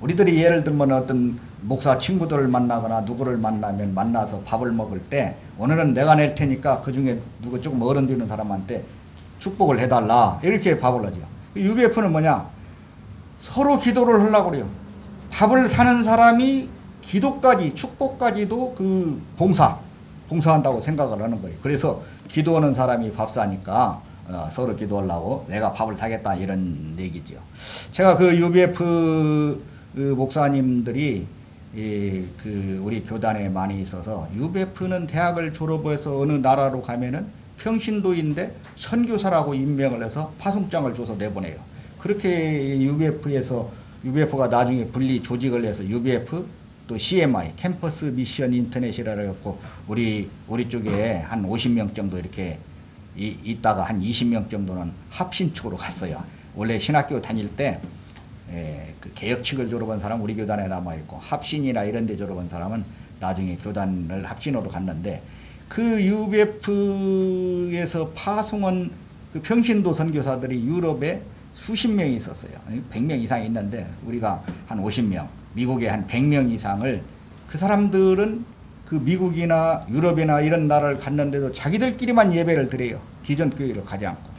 우리들이 예를 들면 어떤 목사 친구들을 만나거나 누구를 만나면 만나서 밥을 먹을 때 오늘은 내가 낼 테니까 그 중에 누구 조금 어른 되는 사람한테 축복을 해달라 이렇게 밥을 하죠. UBF는 뭐냐? 서로 기도를 하려고 그래요. 밥을 사는 사람이 기도까지 축복까지도 그 봉사한다고 생각을 하는 거예요. 그래서 기도하는 사람이 밥 사니까 서로 기도하려고 내가 밥을 사겠다 이런 얘기죠. 제가 그 UBF 목사님들이 그 우리 교단에 많이 있어서 UBF는 대학을 졸업해서 어느 나라로 가면은 평신도인데 선교사라고 임명을 해서 파송장을 줘서 내보내요. 그렇게 UBF가 나중에 분리 조직을 해서 UBF 또 CMI 캠퍼스 미션 인터넷이라고 해갖고 우리 쪽에 한 50명 정도 이렇게 있다가 한 20명 정도는 합신 쪽으로 갔어요. 원래 신학교 다닐 때 그 개혁측을 졸업한 사람 우리 교단에 남아있고 합신이나 이런 데 졸업한 사람은 나중에 교단을 합신으로 갔는데 그 UBF에서 파송한 그 평신도 선교사들이 유럽에 수십 명이 있었어요. 100명 이상 있는데 우리가 한 50명, 미국에 한 100명 이상을 그 사람들은 그 미국이나 유럽이나 이런 나라를 갔는데도 자기들끼리만 예배를 드려요. 기존 교회를 가지 않고.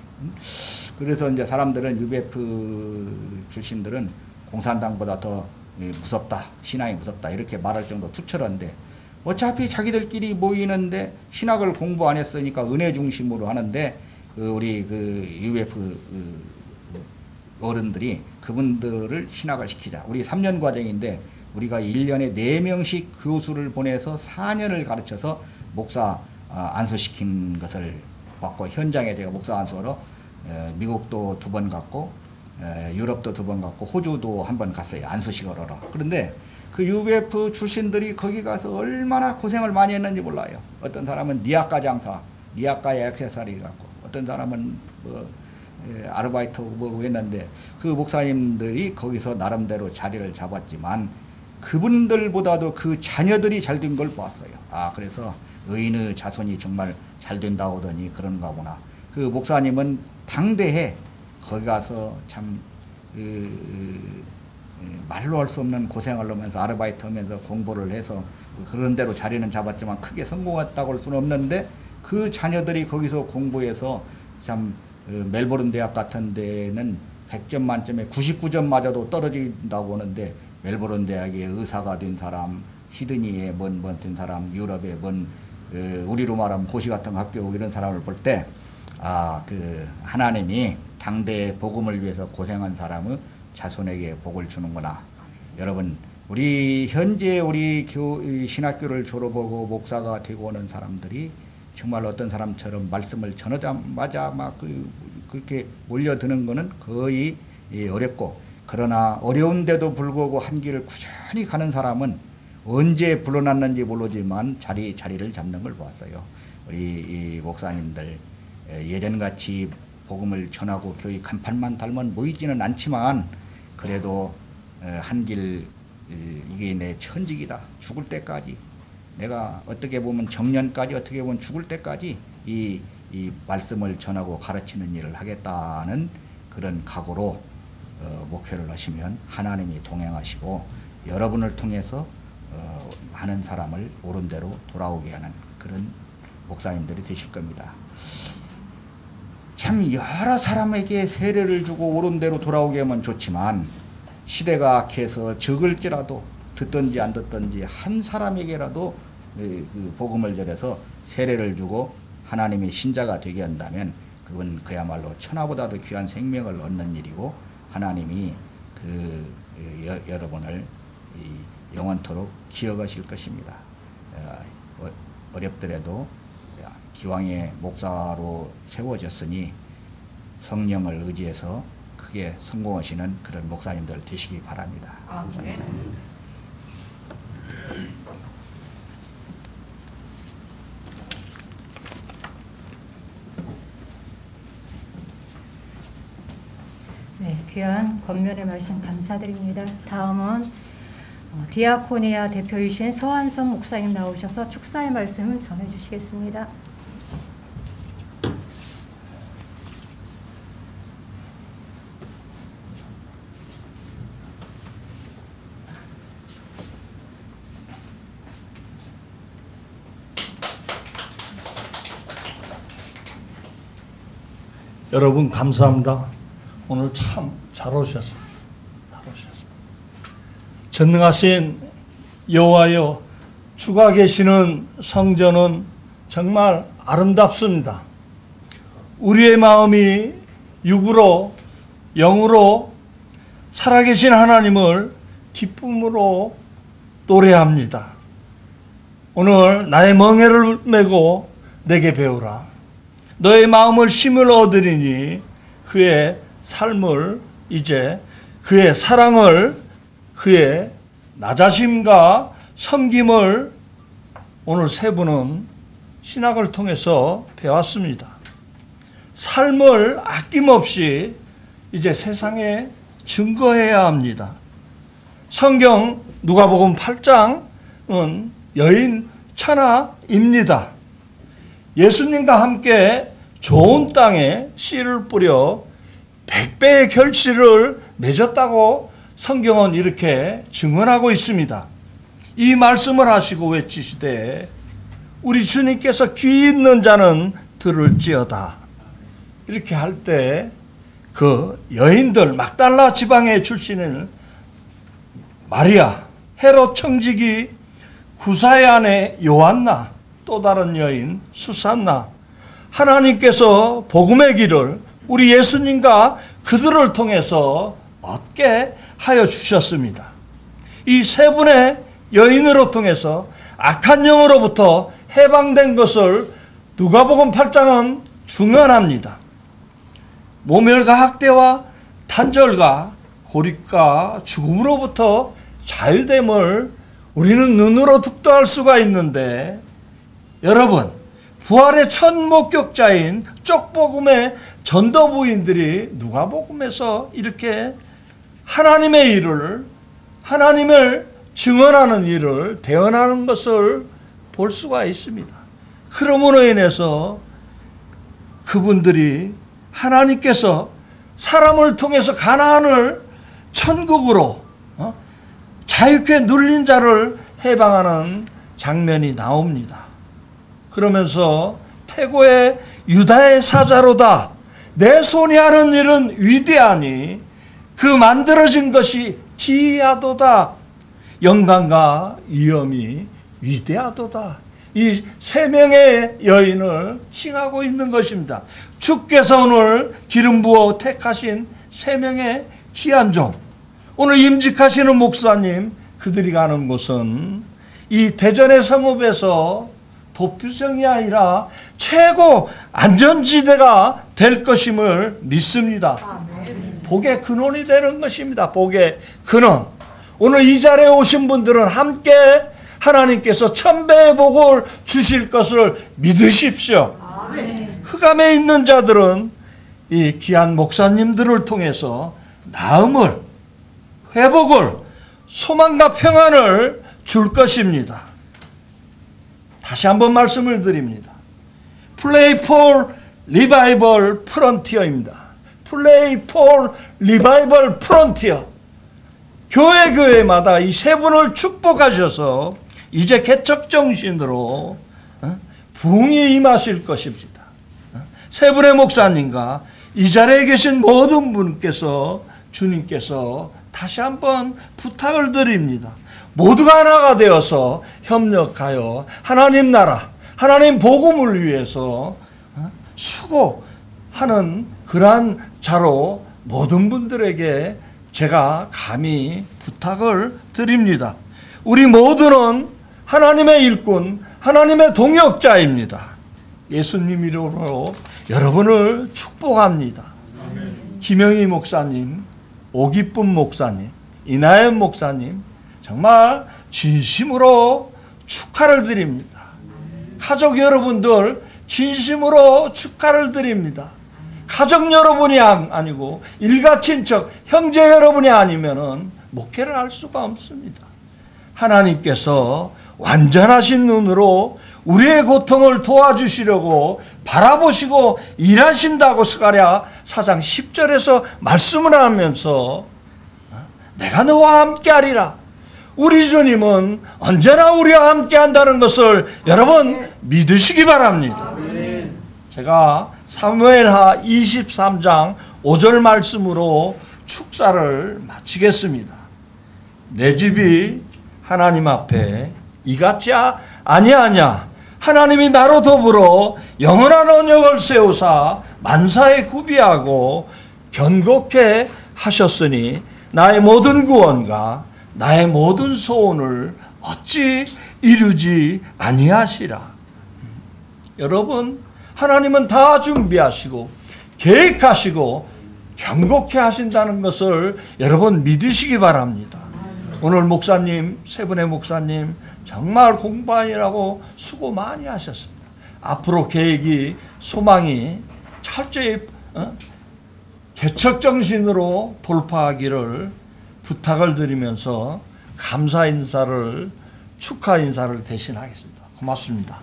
그래서 이제 사람들은 UBF 출신들은 공산당보다 더 무섭다, 신앙이 무섭다 이렇게 말할 정도 투철한데 어차피 자기들끼리 모이는데 신학을 공부 안 했으니까 은혜 중심으로 하는데 우리 그 UBF 어른들이 그분들을 신학을 시키자. 우리 3년 과정인데 우리가 1년에 4명씩 교수를 보내서 4년을 가르쳐서 목사 안수시킨 것을 봤고 현장에 제가 목사 안수하러 미국도 2번 갔고 유럽도 2번 갔고 호주도 1번 갔어요. 안수식을 하러. 그런데 그 UBF 출신들이 거기 가서 얼마나 고생을 많이 했는지 몰라요. 어떤 사람은 니아카 장사, 니아카의 액세서리 갖고 어떤 사람은 아르바이트 뭐 했는데 그 목사님들이 거기서 나름대로 자리를 잡았지만 그분들보다도 그 자녀들이 잘 된 걸 보았어요. 아, 그래서 의인의 자손이 정말 잘 된다고 하더니 그런가 보나. 그 목사님은 당대에 거기 가서 참 말로 할 수 없는 고생을 하면서 아르바이트 하면서 공부를 해서 그런 대로 자리는 잡았지만 크게 성공했다고 할 수는 없는데 그 자녀들이 거기서 공부해서 참 멜버른 대학 같은 데는 100점 만점에 99점 맞아도 떨어진다고 하는데 멜버른 대학의 의사가 된 사람, 시드니에 뭔 된 사람, 유럽에 우리로 말하면 고시 같은 학교 이런 사람을 볼 때 아, 그 하나님이 당대의 복음을 위해서 고생한 사람의 자손에게 복을 주는구나. 여러분, 우리 현재 우리 신학교를 졸업하고 목사가 되고 오는 사람들이 정말 어떤 사람처럼 말씀을 전하자마자 막 그렇게 몰려드는 것은 거의 어렵고, 그러나 어려운데도 불구하고 한 길을 꾸준히 가는 사람은 언제 불어났는지 모르지만 자리를 잡는 걸 보았어요. 우리 목사님들 예전같이 복음을 전하고 교회 간판만 달면 모이지는 않지만 그래도 한 길 이게 내 천직이다. 죽을 때까지 내가 어떻게 보면 정년까지 어떻게 보면 죽을 때까지 이 말씀을 전하고 가르치는 일을 하겠다는 그런 각오로 목표를 하시면 하나님이 동행하시고 여러분을 통해서 많은 사람을 옳은 대로 돌아오게 하는 그런 목사님들이 되실 겁니다. 참 여러 사람에게 세례를 주고 옳은 대로 돌아오게 하면 좋지만 시대가 악해서 적을지라도 듣든지 안 듣든지 한 사람에게라도 그 복음을 전해서 세례를 주고 하나님의 신자가 되게 한다면 그건 그야말로 천하보다도 귀한 생명을 얻는 일이고 하나님이 여러분을 영원토록 기억하실 것입니다. 어렵더라도 기왕에 목사로 세워졌으니 성령을 의지해서 크게 성공하시는 그런 목사님들 되시기 바랍니다. 아멘. 네, 귀한 권면의 말씀 감사드립니다. 다음은 디아코니아 대표이신 서한선 목사님 나오셔서 축사의 말씀을 전해주시겠습니다. 여러분 감사합니다. 오늘 참 잘 오셨습니다. 전능하신 여호와여, 주가 계시는 성전은 정말 아름답습니다. 우리의 마음이 육으로 영으로 살아계신 하나님을 기쁨으로 노래합니다. 오늘 나의 멍에를 메고 내게 배우라. 너의 마음을 힘을 얻으리니 그의 삶을 이제 그의 사랑을 그의 낮아심과 섬김을 오늘 세 분은 신학을 통해서 배웠습니다. 삶을 아낌없이 이제 세상에 증거해야 합니다. 성경 누가복음 8장은 여인 차나입니다. 예수님과 함께 좋은 땅에 씨를 뿌려 100배의 결실을 맺었다고 성경은 이렇게 증언하고 있습니다. 이 말씀을 하시고 외치시되 우리 주님께서 귀 있는 자는 들을지어다. 이렇게 할 때 그 여인들 막달라 지방의 출신인 마리아, 헤롯 청지기, 구사의 아내 요한나, 또 다른 여인 수산나, 하나님께서 복음의 길을 우리 예수님과 그들을 통해서 얻게 하여 주셨습니다. 이 세 분의 여인으로 통해서 악한 영으로부터 해방된 것을 누가복음 8장은 증언합니다. 모멸과 학대와 단절과 고립과 죽음으로부터 자유됨을 우리는 눈으로 득도할 수가 있는데, 여러분 부활의 첫 목격자인 쪽복음의 전도부인들이 누가복음에서 이렇게 하나님의 일을, 하나님을 증언하는 일을 대언하는 것을 볼 수가 있습니다. 그러므로 인해서 그분들이 하나님께서 사람을 통해서 가나안을 천국으로 자유케 눌린 자를 해방하는 장면이 나옵니다. 그러면서 태고의 유다의 사자로다. 내 손이 하는 일은 위대하니 그 만들어진 것이 기이하도다. 영광과 위엄이 위대하도다. 이 세 명의 여인을 칭하고 있는 것입니다. 주께서 오늘 기름 부어 택하신 세 명의 귀한 종, 오늘 임직하시는 목사님, 그들이 가는 곳은 이 대전의 성읍에서 도피성이 아니라 최고 안전지대가 될 것임을 믿습니다. 복의 근원이 되는 것입니다. 복의 근원. 오늘 이 자리에 오신 분들은 함께 하나님께서 천배의 복을 주실 것을 믿으십시오. 흑암에 있는 자들은 이 귀한 목사님들을 통해서 나음을, 회복을, 소망과 평안을 줄 것입니다. 다시 한번 말씀을 드립니다. Play for Revival Frontier입니다. Play for Revival Frontier. 교회마다 이 세 분을 축복하셔서 이제 개척정신으로 부흥이 임하실 것입니다. 세 분의 목사님과 이 자리에 계신 모든 분께서, 주님께서 다시 한번 부탁을 드립니다. 모두가 하나가 되어서 협력하여 하나님 나라, 하나님 복음을 위해서 수고하는 그러한 자로 모든 분들에게 제가 감히 부탁을 드립니다. 우리 모두는 하나님의 일꾼, 하나님의 동역자입니다. 예수님 이름으로 여러분을 축복합니다. 김영희 목사님, 오기쁨 목사님, 이나연 목사님, 정말 진심으로 축하를 드립니다. 가족 여러분들 진심으로 축하를 드립니다. 가족 여러분이 아니고 일가친척, 형제 여러분이 아니면은 목회를 할 수가 없습니다. 하나님께서 완전하신 눈으로 우리의 고통을 도와주시려고 바라보시고 일하신다고 스가랴 4장 10절에서 말씀을 하면서 내가 너와 함께하리라. 우리 주님은 언제나 우리와 함께한다는 것을 여러분 믿으시기 바랍니다. 제가 사무엘하 23장 5절 말씀으로 축사를 마치겠습니다. 내 집이 하나님 앞에 이같지 아니하냐. 하나님이 나로 더불어 영원한 언약을 세우사 만사에 구비하고 견고케 하셨으니 나의 모든 구원과 나의 모든 소원을 어찌 이루지 아니하시라. 여러분, 하나님은 다 준비하시고 계획하시고 견고케 하신다는 것을 여러분 믿으시기 바랍니다. 오늘 목사님, 세 분의 목사님 정말 공부하느라고 수고 많이 하셨습니다. 앞으로 계획이, 소망이 철저히 개척정신으로 돌파하기를 부탁을 드리면서 감사 인사를, 축하 인사를 대신하겠습니다. 고맙습니다.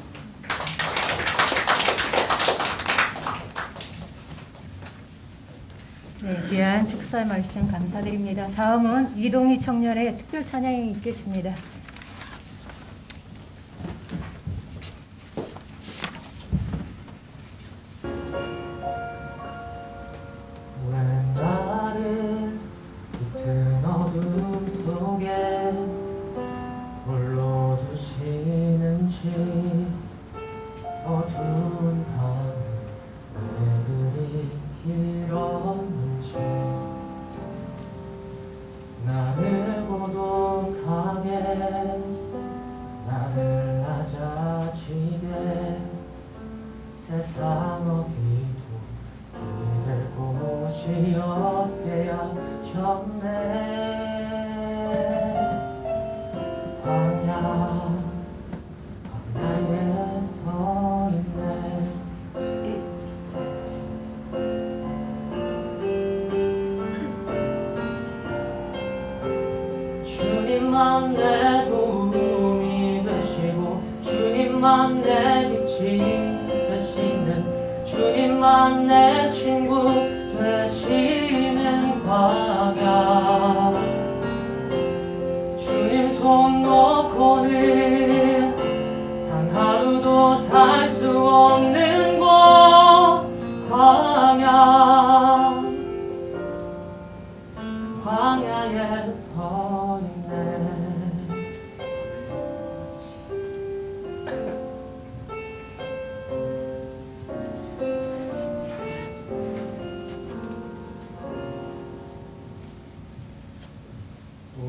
네, 귀한 축사 말씀 감사드립니다. 다음은 이동희 청년의 특별 찬양이 있겠습니다. 주님만 내 도움이 되시고 주님만 내 빛이 되시는 주님만 내 친구 되시는 광야 주님 손 놓고는 단 하루도 살 수 없는 곳 광야에 서 있네.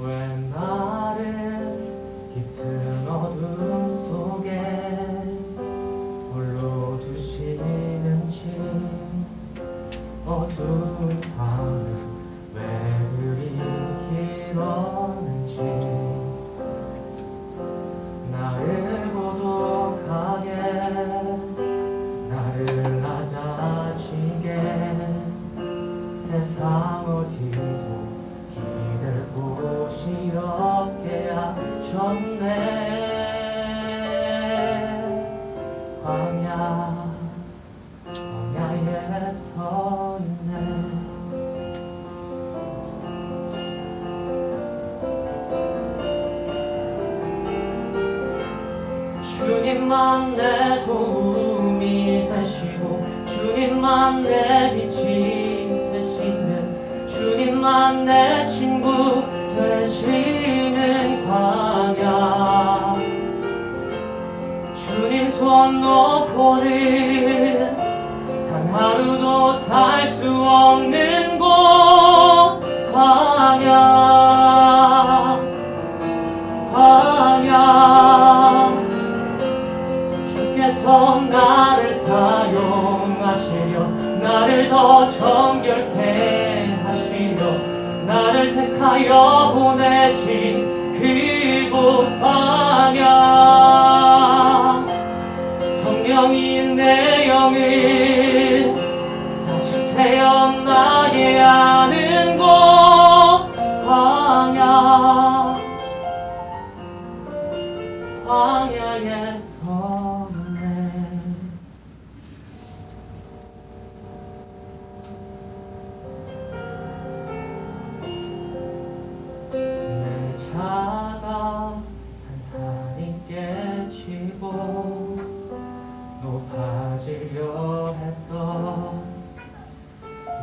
왜 나를 깊은 어둠 속에 홀로 두시는지 어두운 밤은 왜 그리 길었는지 나를 고독하게 나를 낮아지게 세상 어디도 기댈 곳이 없게 하셨네. 광야에 서 있네. 주님만 내 도움이 되시고 주님만 내 빛이 되시는 주님만 내 친구 되시는 광야 주님 손 놓고는 단 하루도 살 수 없는 곳 광야 주께서 나를 사용하시려 나를 더 정결케 하시려 나를 택하여 보내신 그곳 광야 성령이 내 영을 다시 태어나게 하는 곳 광야에 서 있네. 내 차가 산산이 깨지고 높아지려 했던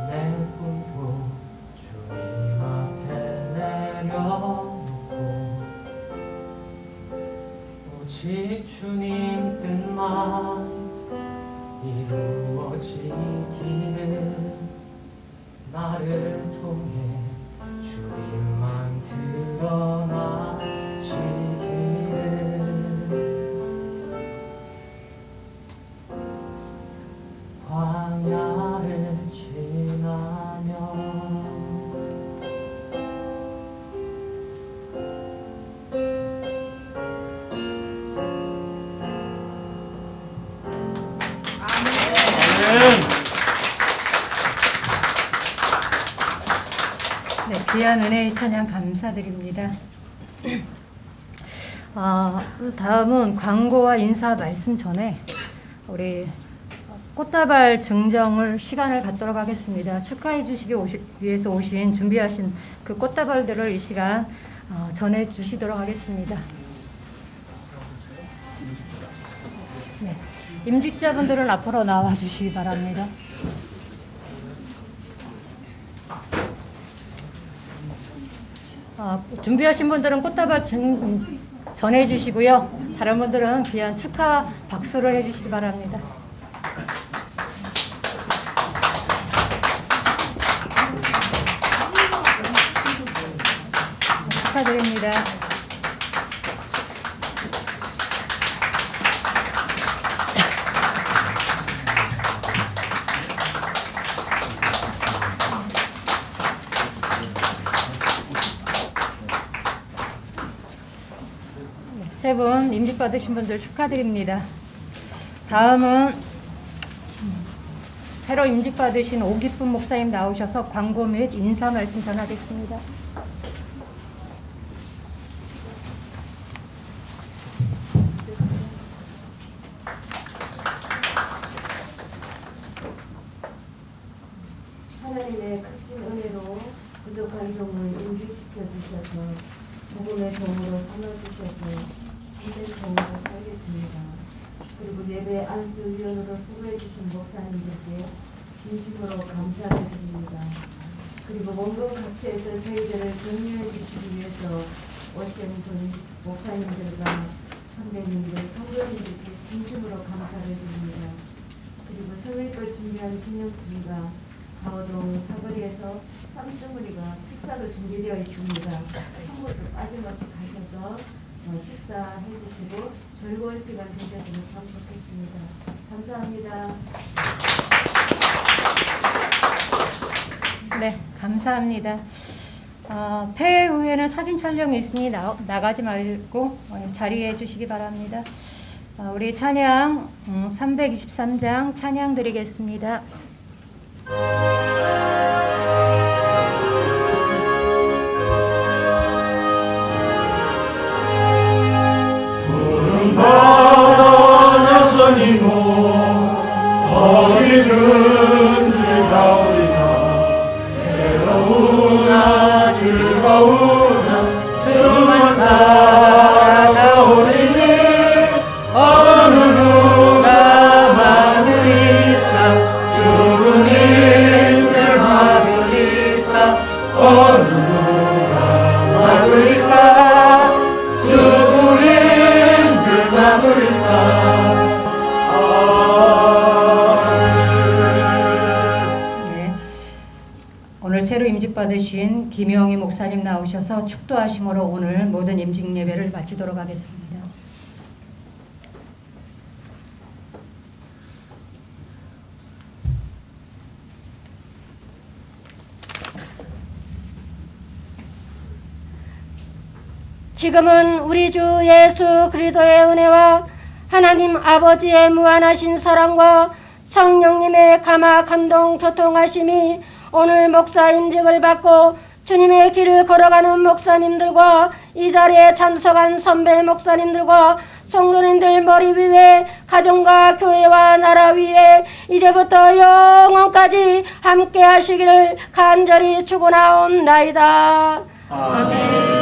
내 꿈도 주님 앞에 내려놓고 오직 주님 뜻만 이루어지기를 나를 통해 주님만 드러나시기를 광야를 지나며 네, 귀한 은혜의 찬양 감사드립니다. 다음은 광고와 인사 말씀 전에 우리 꽃다발 증정을 시간을 갖도록 하겠습니다. 축하해 주시기 위해서 준비하신 그 꽃다발들을 이 시간 전해 주시도록 하겠습니다. 네, 임직자분들은 앞으로 나와 주시기 바랍니다. 준비하신 분들은 꽃다발 전해 주시고요. 다른 분들은 귀한 축하 박수를 해 주시기 바랍니다. 축하드립니다. 세 분 임직 받으신 분들 축하드립니다. 다음은 새로 임직 받으신 오기쁨 목사님 나오셔서 광고 및 인사 말씀 전하겠습니다. 당신의 크신 은혜로 부족한 종을 인기시켜 주셔서 복음의 종으로 삼아주셔서 참된 종으로 살겠습니다. 그리고 예배 안수위원으로 수고해 주신 목사님들께 진심으로 감사를 드립니다. 그리고 원금 각처에서 저희들을 격려해 주시기 위해서 오신 분 목사님들과 선배님들, 성도님들께 진심으로 감사를 드립니다. 그리고 설날걸 준비한 기념품과 가오동 사거리에서 쌈주머니가 식사로 준비되어 있습니다. 한 분도 빠짐없이 가셔서 식사해 주시고 즐거운 시간 되셨으면 참 좋겠습니다. 감사합니다. 네, 감사합니다. 폐회 후에는 사진 촬영이 있으니 나가지 말고 자리해 주시기 바랍니다. 우리 찬양 323장 찬양 드리겠습니다. 푸른 바다 나선이고 어디든지 가오리나 괴로우나 즐거우나 수만 따라가오리니 어느 누가 막으리까 죽은 이들 막으리까 어느 누가 막으리까 죽은 이들 막으리까. 네, 오늘 새로 임직받으신 김영희 목사님 나오셔서 축도하심으로 오늘 모든 임직 예배를 마치도록 하겠습니다. 지금은 우리 주 예수 그리스도의 은혜와 하나님 아버지의 무한하신 사랑과 성령님의 감화 감동 교통하심이 오늘 목사 임직을 받고 주님의 길을 걸어가는 목사님들과 이 자리에 참석한 선배 목사님들과 성도님들 머리 위에 가정과 교회와 나라 위에 이제부터 영원까지 함께 하시기를 간절히 축원하옵나이다. 아멘.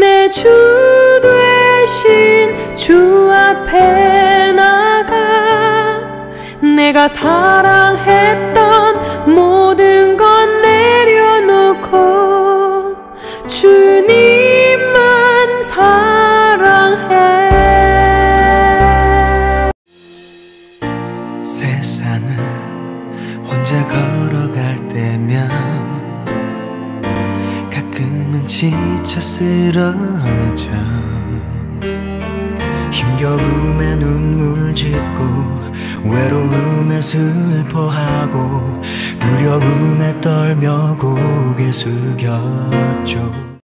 내 주 되신 주 앞에 나가 내가 사랑했던 모든 것 내려놓고 주님만 사랑해. 세상을 혼자 걸어갈 때면 가끔은 지쳐 쓰러져 힘겨움에 눈물 짓고 외로움에 슬퍼하고 두려움에 떨며 고개 숙였죠.